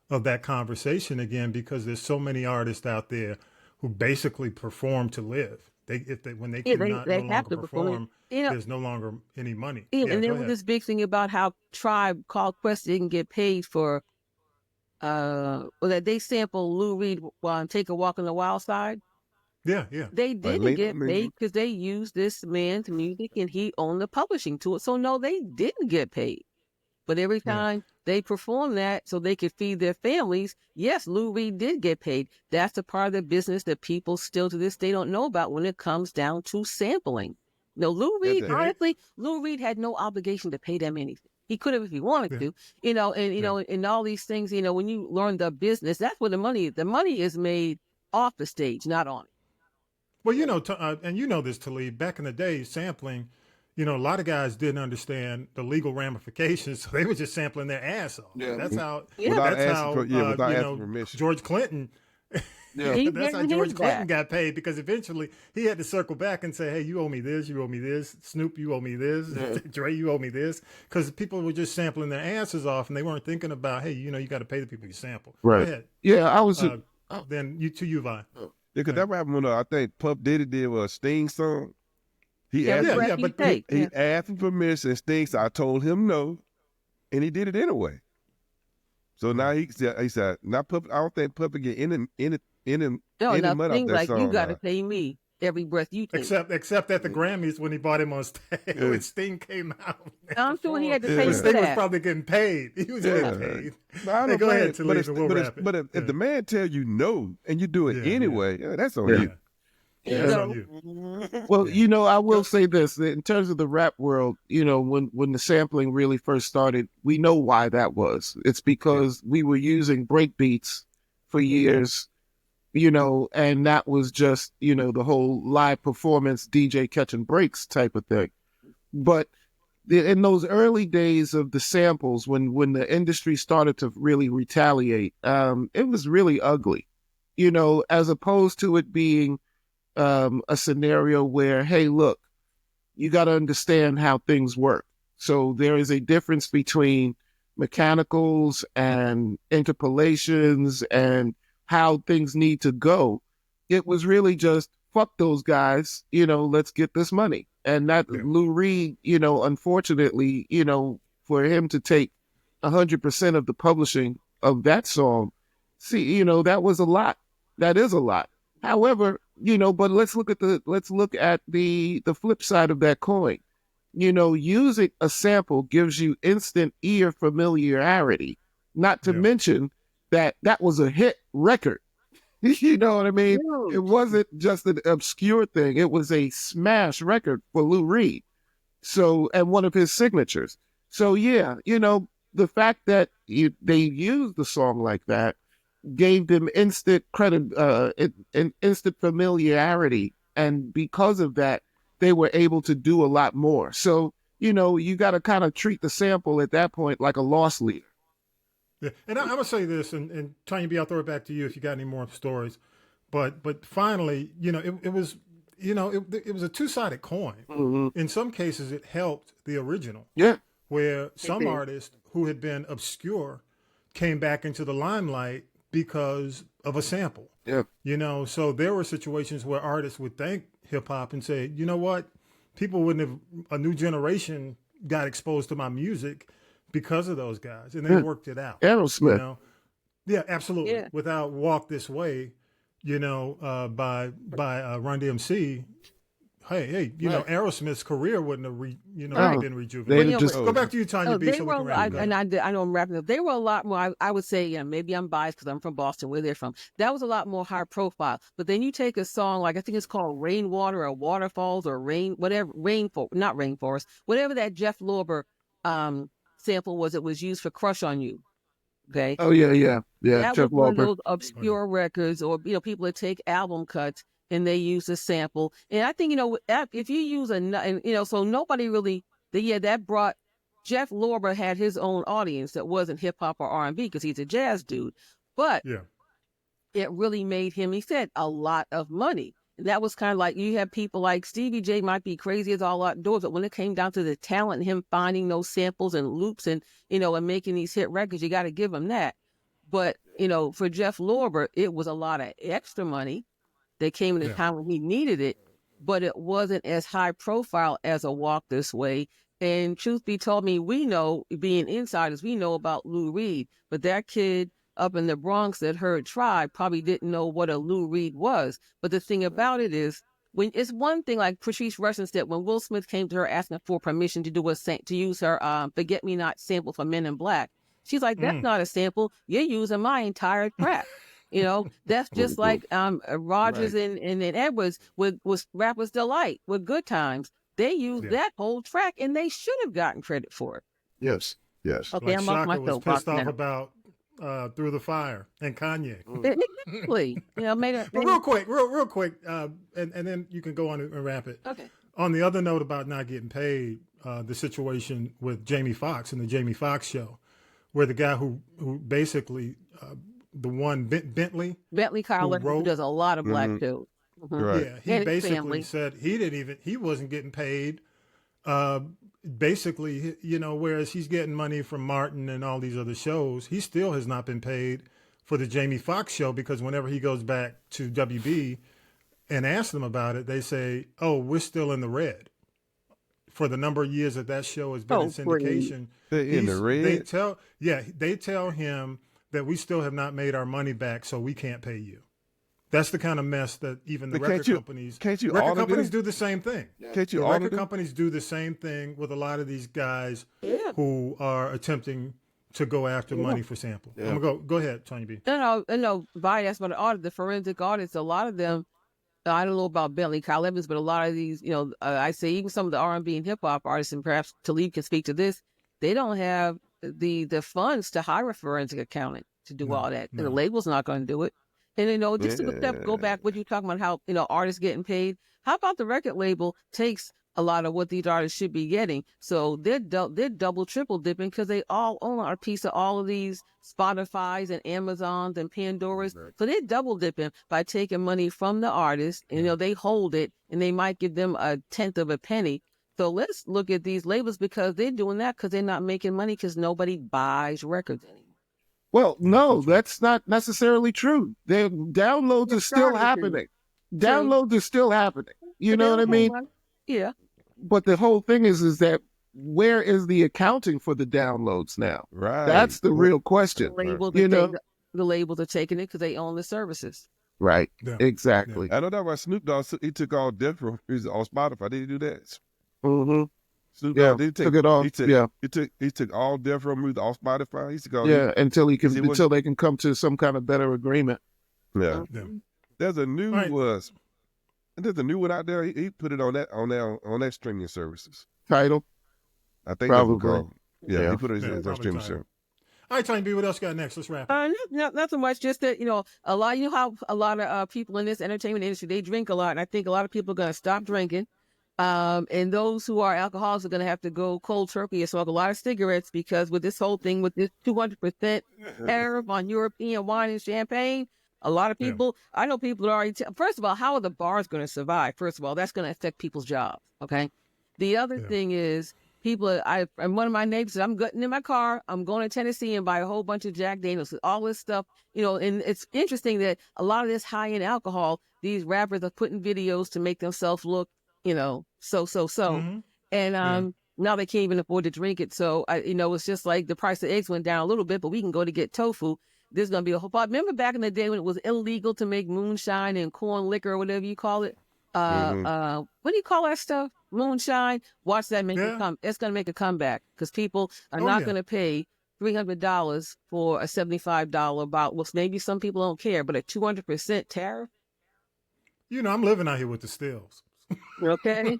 of that conversation again, because there's so many artists out there who basically perform to live. When they cannot no longer perform, you know, there's no longer any money. And there was this big thing about how Tribe Called Quest didn't get paid for, that they sampled Lou Reed while Take a Walk on the Wild Side. Yeah. They didn't get paid because they used this man's music and he owned the publishing to it. So no, they didn't get paid. But every time they performed that so they could feed their families, yes, Lou Reed did get paid. That's a part of the business that people still to this day don't know about when it comes down to sampling. No, Lou Reed, honestly, Lou Reed had no obligation to pay them anything. He could have if he wanted to, you know, and, you know, and all these things, you know, when you learn the business, that's where the money is made off the stage, not on it. Well, you know, and you know this, Talib, back in the day, sampling, you know, a lot of guys didn't understand the legal ramifications, so they were just sampling their ass off. Yeah. That's how, permission. George Clinton, that's how George Clinton got paid, because eventually he had to circle back and say, hey, you owe me this, you owe me this, Snoop, you owe me this, Dre, you owe me this, because people were just sampling their asses off and they weren't thinking about, hey, you know, you got to pay the people you sample. Right. Go ahead. Yeah, I was. Then you Vi. Yeah, because that happened when I think Puff Diddy did a Sting song. He asked for permission, and Sting said, I told him no, and he did it anyway. So now he said, not Puff. I don't think Puff would get any money off that song. You got to pay me every breath you take. Except at the Grammys when he brought him on stage, when Sting came out. I'm sure he had to pay for Sting that. was probably getting paid. He was getting paid. Hey, go ahead, Talib, we'll wrap it. But if the man tells you no and you do it anyway, that's on you. Well, you know, I will say this, in terms of the rap world, you know, when the sampling really first started, we know why that was. It's because we were using break beats for years, you know, and that was just, you know, the whole live performance, DJ catching breaks type of thing. But in those early days of the samples, when the industry started to really retaliate, it was really ugly, you know, as opposed to it being a scenario where, hey, look, you got to understand how things work. So there is a difference between mechanicals and interpolations and how things need to go. It was really just, fuck those guys, you know, let's get this money. And that Lou Reed, you know, unfortunately, you know, for him to take 100% of the publishing of that song, see, you know, that was a lot. That is a lot. However, you know, but let's look at the flip side of that coin. You know, using a sample gives you instant ear familiarity. Not to mention that was a hit record. You know what I mean? It wasn't just an obscure thing. It was a smash record for Lou Reed. So, and one of his signatures. So yeah, you know, the fact that they used the song like that gave them instant credit, instant familiarity, and because of that, they were able to do a lot more. So, you know, you got to kind of treat the sample at that point like a loss leader. Yeah, and I'm gonna say this, and Tanya B, I'll throw it back to you if you got any more stories. But finally, you know, it was, you know, it was a two-sided coin. Mm-hmm. In some cases, it helped the original. Yeah, where some artists who had been obscure came back into the limelight because of a sample. Yeah. You know, so there were situations where artists would thank hip hop and say, you know what, people wouldn't have, a new generation got exposed to my music because of those guys, and they worked it out. Aerosmith. You know? Yeah, absolutely. Yeah. Without Walk This Way, by Run DMC. Hey, know, Aerosmith's career wouldn't have, been rejuvenated. Go back to you, Tanya B. They were, I know I'm wrapping up. They were a lot more. I would say, maybe I'm biased because I'm from Boston, where they're from. That was a lot more high profile. But then you take a song like I think it's called Rainwater or Waterfalls or not Rainforest, whatever that Jeff Lorber sample was. It was used for Crush on You. Okay. Oh yeah. That Jeff was one of Lorber. those obscure records, or people that take album cuts and they use a sample. And I think, if you use so nobody really, that brought, Jeff Lorber had his own audience that wasn't hip hop or R&B because he's a jazz dude. But it really made him, he said, a lot of money. And that was kind of like, you have people like Stevie J might be crazy as all outdoors, but when it came down to the talent and him finding those samples and loops and, and making these hit records, you got to give him that. But, for Jeff Lorber, it was a lot of extra money that came in a time when he needed it, but it wasn't as high profile as a Walk This Way. And truth be told, we know, being insiders, we know about Lou Reed, but that kid up in the Bronx that heard Tribe probably didn't know what a Lou Reed was. But the thing about it is, when it's one thing, like Patrice Rushen said, when Will Smith came to her asking for permission to use her Forget Me Not sample for Men in Black, she's like, that's not a sample. You're using my entire track. That's just like Rogers and Edwards with Rapper's Delight with Good Times. They used that whole track and they should have gotten credit for it. Yes. Okay, like I'm off my Shaka was soapbox pissed off now. about Through the Fire and Kanye. Exactly. But real quick, and then you can go on and wrap it. Okay. On the other note about not getting paid, the situation with Jamie Foxx and the Jamie Foxx show, where the guy who basically the one Bentley Carler, who does a lot of black shows. Mm-hmm. Right. Yeah, he basically said he wasn't getting paid. Basically, whereas he's getting money from Martin and all these other shows, he still has not been paid for the Jamie Foxx show, because whenever he goes back to WB and asks them about it, they say, "Oh, we're still in the red." For the number of years that show has been in syndication, they're in the red. They tell him that we still have not made our money back, so we can't pay you. That's the kind of mess that even the record companies do the same thing. Record companies do the same thing with a lot of these guys who are attempting to go after money for sample. Yeah. I'm gonna go ahead, Tanya B. No, that's about the forensic audits. A lot of them, I don't know about Bentley, Kyle Evans, but a lot of these, I say even some of the R&B and hip hop artists, and perhaps Talib can speak to this, they don't have the funds to hire a forensic accountant to do all that. No. The label's not going to do it. And, just to go back, what you talking about, how, artists getting paid. How about the record label takes a lot of what these artists should be getting? So they're double, triple dipping because they all own a piece of all of these Spotifys and Amazons and Pandoras. Right. So they're double dipping by taking money from the artist, and, they hold it and they might give them a tenth of a penny. So let's look at these labels, because they're doing that because they're not making money because nobody buys records anymore. Well, no, that's not necessarily true. The downloads are still happening. Downloads are still happening. You know what I mean? Yeah. But the whole thing is that where is the accounting for the downloads now? Right. That's the real question. The labels are taking it because they own the services. Right. Yeah. Exactly. Yeah. I know that why Snoop Dogg, he took all different music on Spotify. Did he do that? Mm-hmm. Snoop Dogg, took it off. He took all different music off Spotify. He took all until they can come to some kind of better agreement. Yeah. There's a new there's a new one out there. He put it on that streaming services. Tidal, I think probably. He put it on streaming service. All right, Tony B, what else got next? Let's wrap it. Not so much. Just that a lot. How a lot of people in this entertainment industry, they drink a lot, and I think a lot of people are going to stop drinking. And those who are alcoholics are going to have to go cold turkey and smoke a lot of cigarettes, because with this whole thing, with this 200% tariff on European wine and champagne, a lot of people, I know people that are already, first of all, how are the bars going to survive? First of all, that's going to affect people's jobs. Okay. The other thing is, and one of my neighbors said, I'm getting in my car, I'm going to Tennessee and buy a whole bunch of Jack Daniels, all this stuff, and it's interesting that a lot of this high-end alcohol, these rappers are putting videos to make themselves look, so. Mm-hmm. And now they can't even afford to drink it. So, it's just like the price of eggs went down a little bit, but we can go to get tofu. there's going to be a whole part. Remember back in the day when it was illegal to make moonshine and corn liquor or whatever you call it? What do you call that stuff? Moonshine. Watch that make it come. It's going to make a comeback because people are not going to pay $300 for a $75 bottle. Well, maybe some people don't care, but a 200% tariff. You know, I'm living out here with the stills. Okay.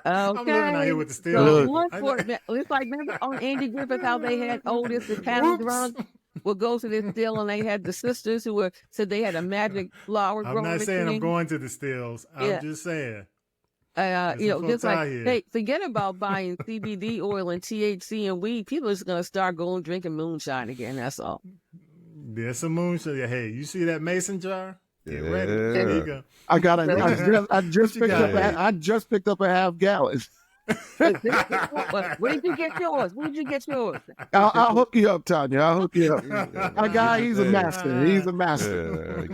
I'm living out here with the stills. So it's like remember on Andy Griffith how they had Otis the panel drunk would go to this still and they had the sisters who said they had a magic flower growing. I'm not saying I'm going to the stills. I'm just saying. Just like, hey, forget about buying CBD oil and THC and weed. People are just going to start going drinking moonshine again. That's all. There's some moonshine. Hey, you see that mason jar? Get ready. There you go. I just picked up a half gallon. Where did you get yours? I'll hook you up, Tanya. I'll hook you up. My guy, he's a master. He's a master.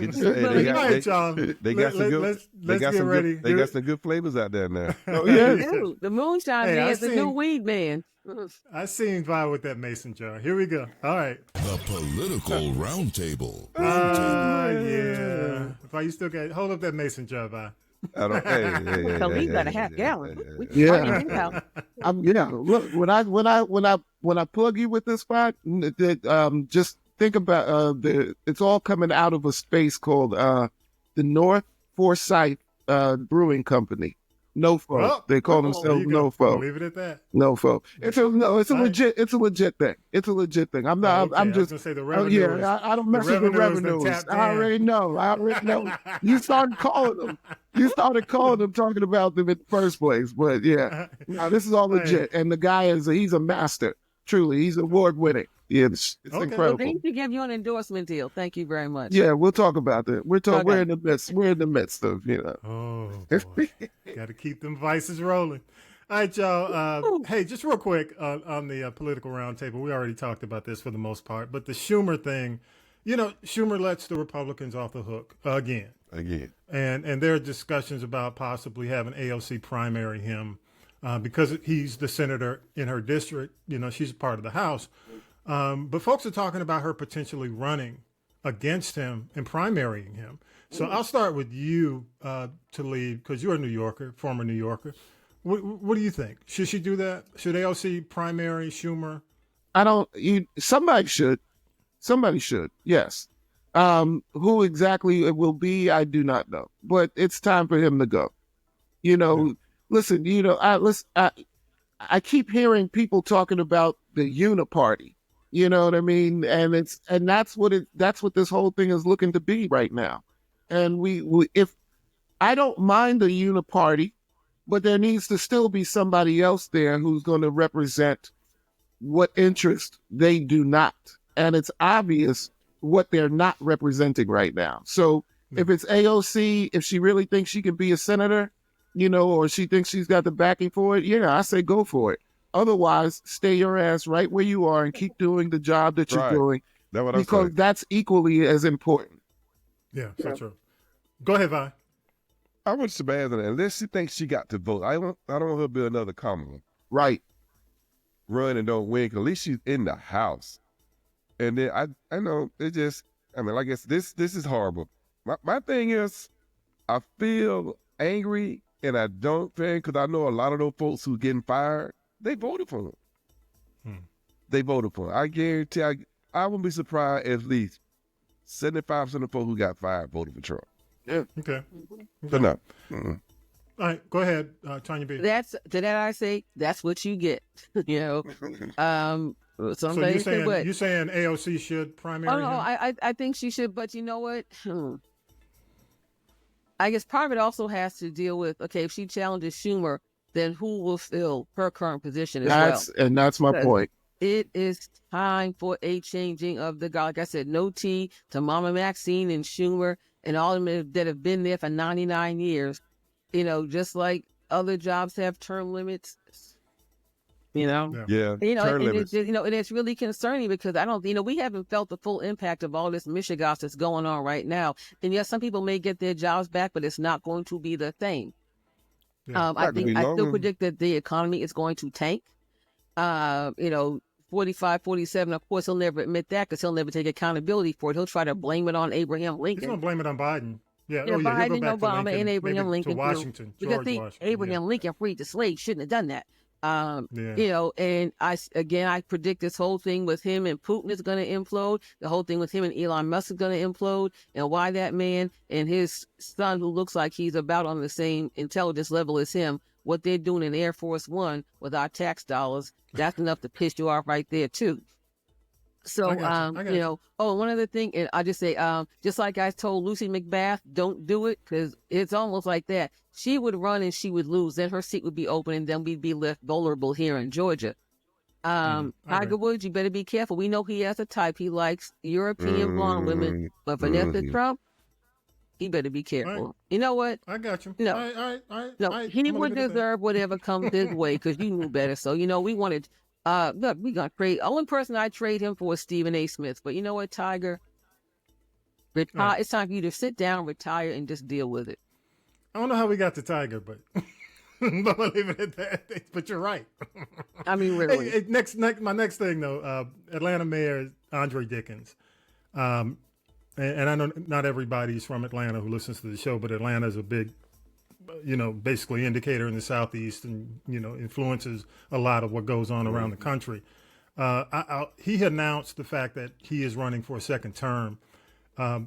They got some good flavors out there now. Oh, yeah. Dude, the moonshine man is the new weed man. I seen Vi with that mason jar. Here we go. All right. The political roundtable. Yeah. Vi, you still got hold up that mason jar, Vi. I don't. So we got a half gallon. Look, when I plug you with this spot, just think about it's all coming out of a space called the North Forsyth Brewing Company. NoFo. They call themselves NoFo. Leave it at that. NoFo. It's a legit thing. It's a legit thing. I'm not. I'm just. Say the revenue I don't mess with the revenues. I already know. You started calling them, talking about them in the first place. But yeah, no, this is all legit. And the guy he's a master. Truly, he's award winning. Yeah, it's incredible. Well, they need to give you an endorsement deal. Thank you very much. Yeah, we'll talk about that. We're in the midst. We're in the midst of got to keep them vices rolling. All right, y'all. Hey, just real quick on the political roundtable. We already talked about this for the most part, but the Schumer thing. You know, Schumer lets the Republicans off the hook again. And there are discussions about possibly having AOC primary him because he's the senator in her district. You know, she's a part of the House. But folks are talking about her potentially running against him and primarying him. So I'll start with you, Talib, because you're a New Yorker, former New Yorker. What do you think? Should she do that? Should AOC primary Schumer? Somebody should. Somebody should, yes. Who exactly it will be, I do not know. But it's time for him to go. You know, listen, I keep hearing people talking about the uniparty. You know what I mean? And that's what this whole thing is looking to be right now. And if I don't mind the uniparty, but there needs to still be somebody else there who's going to represent what interest they do not. And it's obvious what they're not representing right now. So if it's AOC, if she really thinks she can be a senator, you know, or she thinks she's got the backing for it, yeah, I say go for it. Otherwise, stay your ass right where you are and keep doing the job that you're doing. Because that's equally as important. Yeah, for sure. Go ahead, Vi. I want Sebastian, unless she thinks she got to vote. I don't want her to be another Kamala. Right. Run and don't win, 'cause at least she's in the House. And then I know I guess this is horrible. My thing is, I feel angry and I don't think, because I know a lot of those folks who getting fired, they voted for him. They voted for him. I guarantee I wouldn't be surprised if at least 75% of the folks who got fired voted for Trump. Yeah. Okay. But no. All right, go ahead, Tanya B. I say that's what you get. You know. So you're saying AOC should primary? Oh no, I think she should, but you know what? I guess part of it also has to deal with, okay, if she challenges Schumer, then who will fill her current position as well? And that's my point. It is time for a changing of the guard. Like I said, no tea to Mama Maxine and Schumer and all of them that have been there for 99 years. You know, just like other jobs have term limits. You know, and it's really concerning because we haven't felt the full impact of all this mishigas that's going on right now. And yes, some people may get their jobs back, but it's not going to be the same. I still predict that the economy is going to tank. 45, 47. Of course, he'll never admit that because he'll never take accountability for it. He'll try to blame it on Abraham Lincoln. He's going to blame it on Biden. Yeah, Yeah, he'll Biden go and back to Obama Lincoln, and Abraham maybe Lincoln. to Washington, Because George Washington. Abraham Lincoln freed the slaves, shouldn't have done that. Yeah. You know, and I predict this whole thing with him and Putin is going to implode. The whole thing with him and Elon Musk is going to implode. And why that man and his son, who looks like he's about on the same intelligence level as him, what they're doing in Air Force One with our tax dollars, that's enough to piss you off right there too. So, you know, one other thing, and I just say, just like I told Lucy McBath, don't do it, because it's almost like that. She would run and she would lose. Then her seat would be open, and then we'd be left vulnerable here in Georgia. Tiger Woods, you better be careful. We know he has a type. He likes European blonde women, but Vanessa Trump, he better be careful. Right. You know what? I got you. No, he would deserve whatever comes his way because you knew better. So, you know, we wanted... look, we gonna trade. Only person I trade him for is Stephen A. Smith. But you know what, Tiger? Retire. Right. It's time for you to sit down, retire, and just deal with it. I don't know how we got to Tiger, but but we'll leave it at that. But you're right. I mean, really. Hey, my next thing though, Atlanta Mayor Andre Dickens, and I know not everybody's from Atlanta who listens to the show, but Atlanta is a big, you know, basically indicator in the Southeast, and you know, influences a lot of what goes on around the country. He announced the fact that he is running for a second term.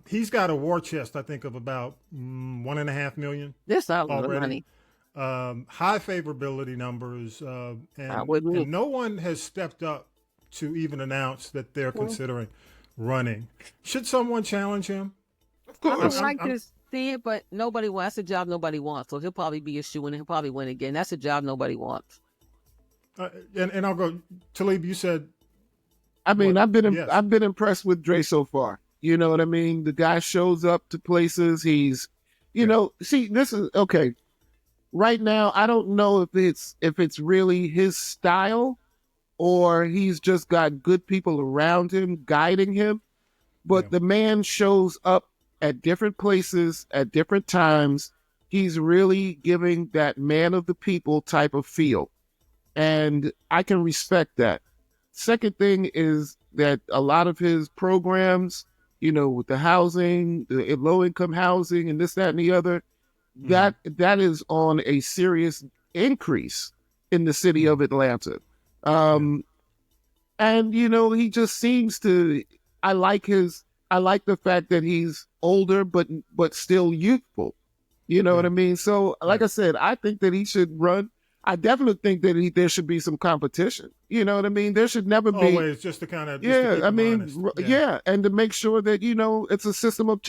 He's got a war chest, I think, of about $1.5 million. That's a lot of money. High favorability numbers, and no one has stepped up to even announce that they're considering running. Should someone challenge him? Of course. I like to see it, but nobody wants. That's a job nobody wants. So he'll probably be a shoe and he'll probably win again. That's a job nobody wants. And I'll go, Talib, you said. I mean, I've been impressed with Dre so far. You know what I mean? The guy shows up to places. He's, you know, see, this is okay. Right now, I don't know if it's really his style, or he's just got good people around him guiding him. But the man shows up at different places at different times. He's really giving that man of the people type of feel, and I can respect that. Second thing is that a lot of his programs, you know, with the housing, the low-income housing, and this, that, and the other, that is on a serious increase in the city of Atlanta. And, you know, he just seems to, I like the fact that he's older, but still youthful. You know what I mean? So, like I said, I think that he should run. I definitely think that there should be some competition. You know what I mean? There should never be. Always, just to kind of. And to make sure that, you know, it's a system of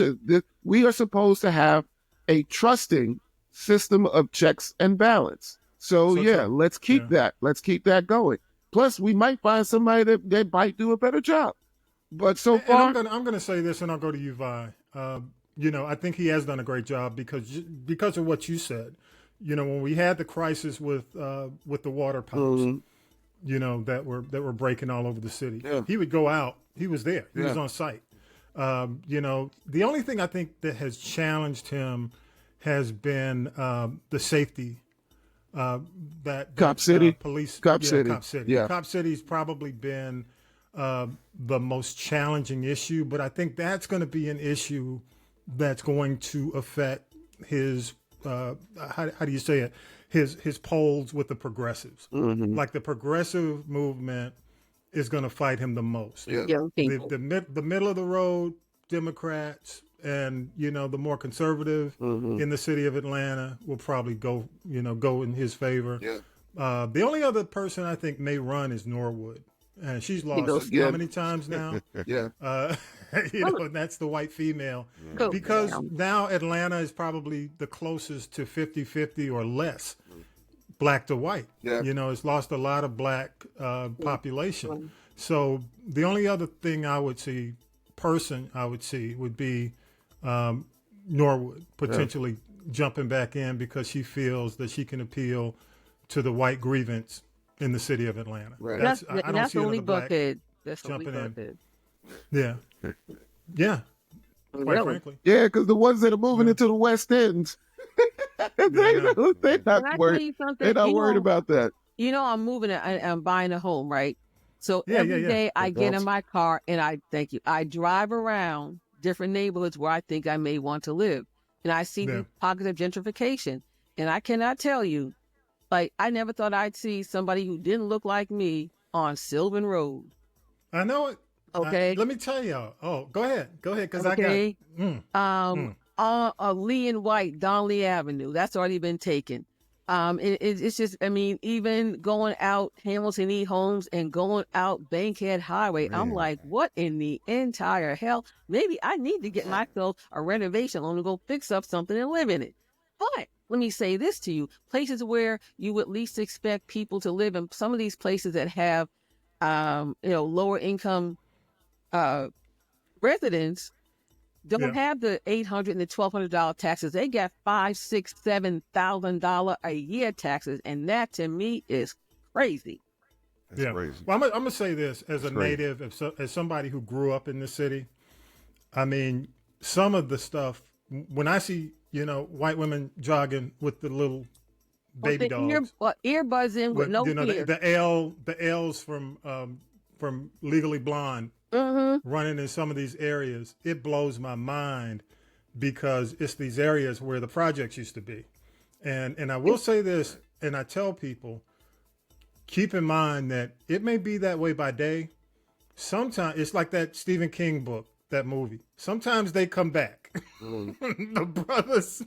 we are supposed to have a trusting system of checks and balance. So let's keep that. Let's keep that going. Plus, we might find somebody that might do a better job. But so far, and I'm going to say this, and I'll go to you, Vi. You know, I think he has done a great job because of what you said. You know, when we had the crisis with the water pipes, you know, that were breaking all over the city, he would go out. He was there. He was on site. You know, the only thing I think that has challenged him has been the safety. Cop City. Police. Cop City. Cop City. Yeah. Cop City's probably been the most challenging issue, but I think that's going to be an issue that's going to affect his how do you say it? His polls with the progressives. Like the progressive movement is going to fight him the most. The middle of the road Democrats and, you know, the more conservative in the city of Atlanta will probably go in his favor. The only other person I think may run is Norwood. And she's lost how many times now? You know, and that's the white female. Because now Atlanta is probably the closest to 50-50 or less black to white. You know, it's lost a lot of black population. So the only other thing I would see would be Norwood potentially jumping back in because she feels that she can appeal to the white grievance in the city of Atlanta. That's the only buckhead. That's the only buckhead. Yeah. Quite frankly. Yeah, because the ones that are moving into the West End, they're not worried about that. You know, I'm moving. I'm buying a home, right? So every day I get in my car and I drive around different neighborhoods where I think I may want to live. And I see the pockets of gentrification. And I cannot tell you, like, I never thought I'd see somebody who didn't look like me on Sylvan Road. I know it. Okay. Let me tell y'all. Oh, go ahead. Because I got Lee and White, Donnelly Avenue. That's already been taken. It's just, I mean, even going out Hamilton E. Holmes and going out Bankhead Highway, I'm like, what in the entire hell? Maybe I need to get myself a renovation loan to go fix up something and live in it. But let me say this to you, places where you would least expect people to live in, some of these places that have, lower income residents don't have the $800 and the $1,200 taxes. They got $5,000, $6,000, $7,000 a year taxes, and that to me is crazy. That's crazy. Well, I'm gonna say this as a native, as somebody who grew up in the city. I mean, some of the stuff when I see white women jogging with the little baby dogs, earbuds in with no ear. the L's from Legally Blonde. Running in some of these areas, it blows my mind because it's these areas where the projects used to be. And I will say this, and I tell people, keep in mind that it may be that way by day. Sometimes it's like that Stephen King book, that movie. Sometimes they come back. The brothers,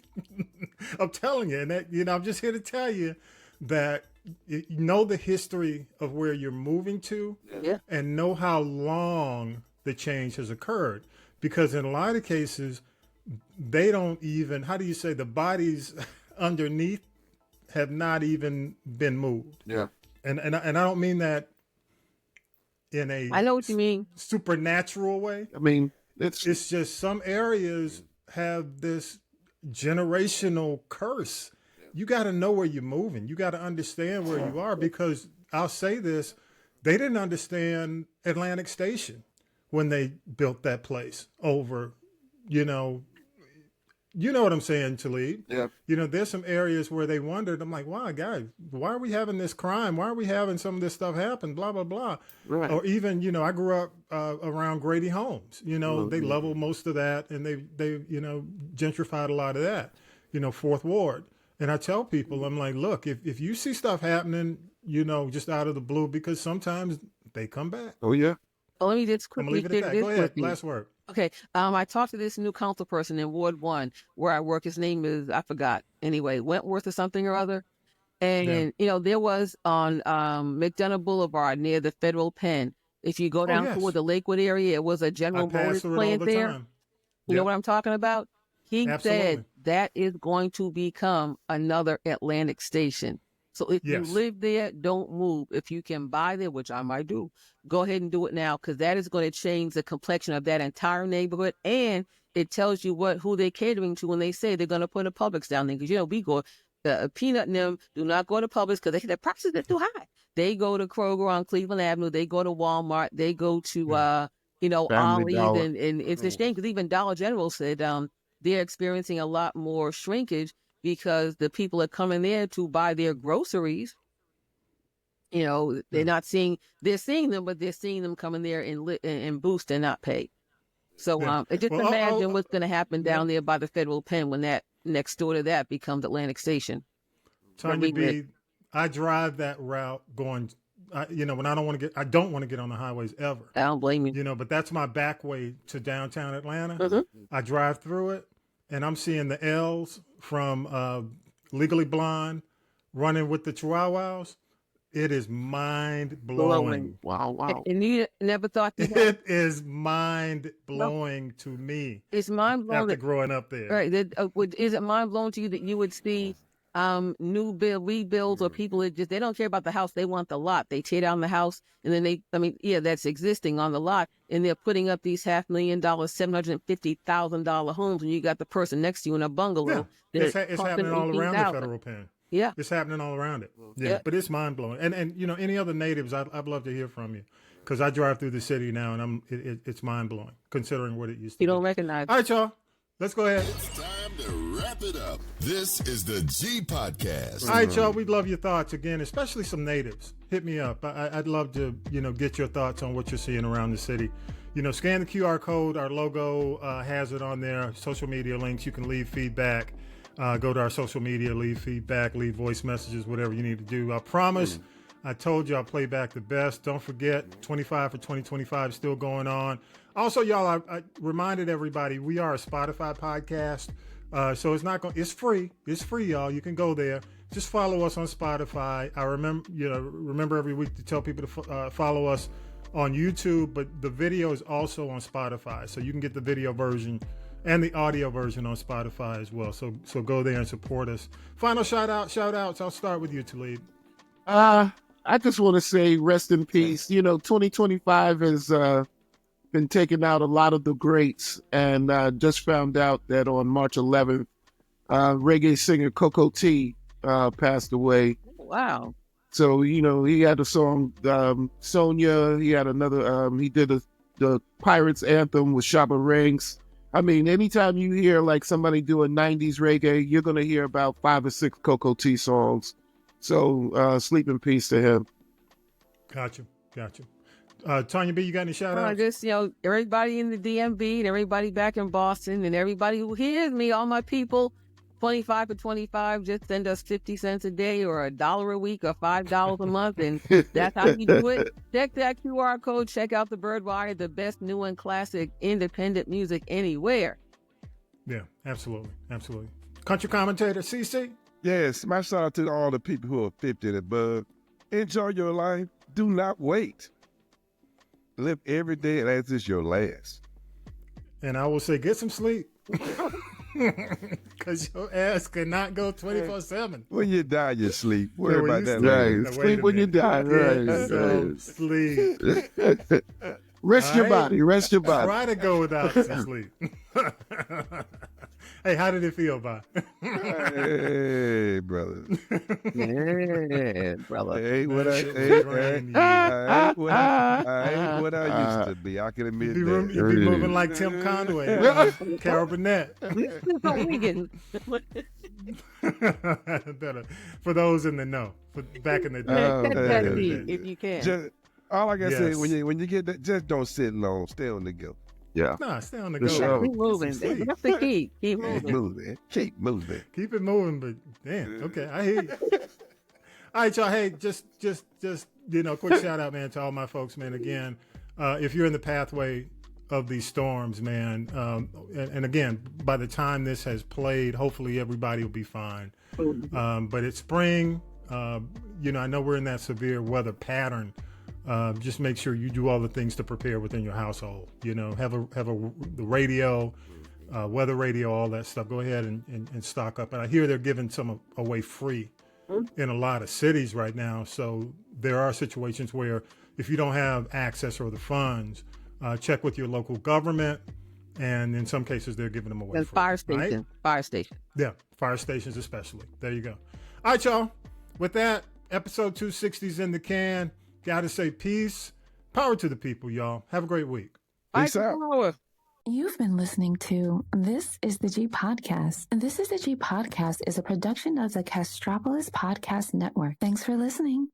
I'm telling you, and that, I'm just here to tell you that you know the history of where you're moving to and know how long the change has occurred. Because in a lot of cases, they don't even, how do you say, the bodies underneath have not even been moved. Yeah. And I don't mean that in a I know what you mean. Supernatural way. I mean, it's just some areas have this generational curse. You got to know where you're moving. You got to understand where you are, because I'll say this, they didn't understand Atlantic Station when they built that place over, you know what I'm saying, Talib? Yeah. There's some areas where they wondered, I'm like, wow, guys, why are we having this crime? Why are we having some of this stuff happen? Blah, blah, blah. Right. Or even, I grew up around Grady Homes. They leveled most of that, and they gentrified a lot of that, Fourth Ward. And I tell people, I'm like, look, if you see stuff happening, just out of the blue, because sometimes they come back. Oh, yeah. Well, let me just quickly leave it at that. Go ahead. Last word. Okay. I talked to this new council person in Ward 1 where I work. His name is, I forgot. Anyway, Wentworth or something or other. And, there was on McDonough Boulevard near the federal pen. If you go down toward the Lakewood area, it was a General Motors plant there. You know what I'm talking about? He said that is going to become another Atlantic Station. So if you live there, don't move. If you can buy there, which I might do, go ahead and do it now, because that is going to change the complexion of that entire neighborhood. And it tells you who they're catering to when they say they're going to put a Publix down there. Because, we go, Peanut and them do not go to Publix because their prices are too high. They go to Kroger on Cleveland Avenue. They go to Walmart. They go to, Ollie's. And it's a shame because even Dollar General said they're experiencing a lot more shrinkage because the people are coming there to buy their groceries. They're not seeing, they're seeing them, but they're seeing them coming there and boost and not pay. So just imagine what's going to happen down there by the federal pen when that next door to that becomes Atlantic Station. Tanya B, I drive that route going, when I don't want to get on the highways ever. I don't blame you. But that's my back way to downtown Atlanta. Mm-hmm. I drive through it and I'm seeing the L's from Legally Blonde running with the Chihuahuas. It is mind-blowing. Wow. And you never thought that? It is mind-blowing to me. It's mind-blowing. After growing up there. Right. Is it mind-blowing to you that you would see new rebuilds or people that they don't care about the house, they want the lot. They tear down the house and then that's existing on the lot, and they're putting up these $500,000, $750,000 homes, and you got the person next to you in a bungalow. Yeah. It's happening all around the federal pen. Yeah. It's happening all around it. Yeah. But it's mind-blowing. And any other natives, I'd love to hear from you, because I drive through the city now, and it's mind-blowing considering what it used to be. You don't recognize it. All right, y'all. Let's go ahead. It's time to wrap it up. This is the G Podcast. All right, y'all. We'd love your thoughts again, especially some natives. Hit me up. I'd love to, get your thoughts on what you're seeing around the city. Scan the QR code. Our logo has it on there. Social media links. You can leave feedback. Go to our social media, leave feedback, leave voice messages, whatever you need to do. I promise. I told you I'll play back the best. Don't forget, 25 for 2025 still going on. Also, y'all, I reminded everybody we are a Spotify podcast, so it's free. It's free, y'all. You can go there. Just follow us on Spotify. I remember every week to tell people to follow us on YouTube, but the video is also on Spotify, so you can get the video version and the audio version on Spotify as well. So go there and support us. Final shout outs. I'll start with you, Talib. I just want to say rest in peace. 2025 has been taking out a lot of the greats, and just found out that on March 11th, reggae singer Coco T passed away. Wow. So, he had a song, Sonia. He had another, he did the Pirates Anthem with Shabba Ranks. I mean, anytime you hear like somebody doing 90s reggae, you're going to hear about 5 or 6 Coco T songs. So sleep in peace to him. Gotcha. Tanya B, you got any shout outs? Just, everybody in the DMV and everybody back in Boston and everybody who hears me, all my people, 25 for 25, just send us 50 cents a day or $1 a week or $5 a month. And that's how you do it. Check that QR code. Check out the Birdwire, the best new and classic independent music anywhere. Yeah, absolutely. Country commentator, CC? Yes, my shout out to all the people who are 50 and above. Enjoy your life. Do not wait. Live every day as it's your last. And I will say, get some sleep. Because your ass cannot go 24/7. When you die, you sleep. Worry about that. Right. Sleep when you die. Right. Sleep. Rest your body. Try to go without some sleep. Hey, how did it feel, Bob? Hey, brother. Yeah, brother. I ain't what I used to be. I can admit that. You be moving like Tim Conway, Carol Burnett. For those in the know, back in the day. If you can. All I can say, when you get that, just don't sit long. Stay on the go. Yeah. Nah, stay on the go. Keep moving. That's the key. Keep moving. Keep moving. Keep it moving, but damn. Okay, I hear you. All right, y'all. Hey, just quick shout out, man, to all my folks, man. Again, if you're in the pathway of these storms, man, and again, by the time this has played, hopefully everybody will be fine. But it's spring. I know we're in that severe weather pattern. Just make sure you do all the things to prepare within your household. Have the radio, weather radio, all that stuff. Go ahead and stock up. And I hear they're giving some away free in a lot of cities right now. So there are situations where if you don't have access or the funds, check with your local government. And in some cases, they're giving them away free. Fire station. Right? Fire station. Yeah, fire stations especially. There you go. All right, y'all. With that, episode 260's in the can. Gotta say peace. Power to the people, y'all. Have a great week. Peace out. You've been listening to This is the G Podcast. This is the G Podcast is a production of the Castropolis Podcast Network. Thanks for listening.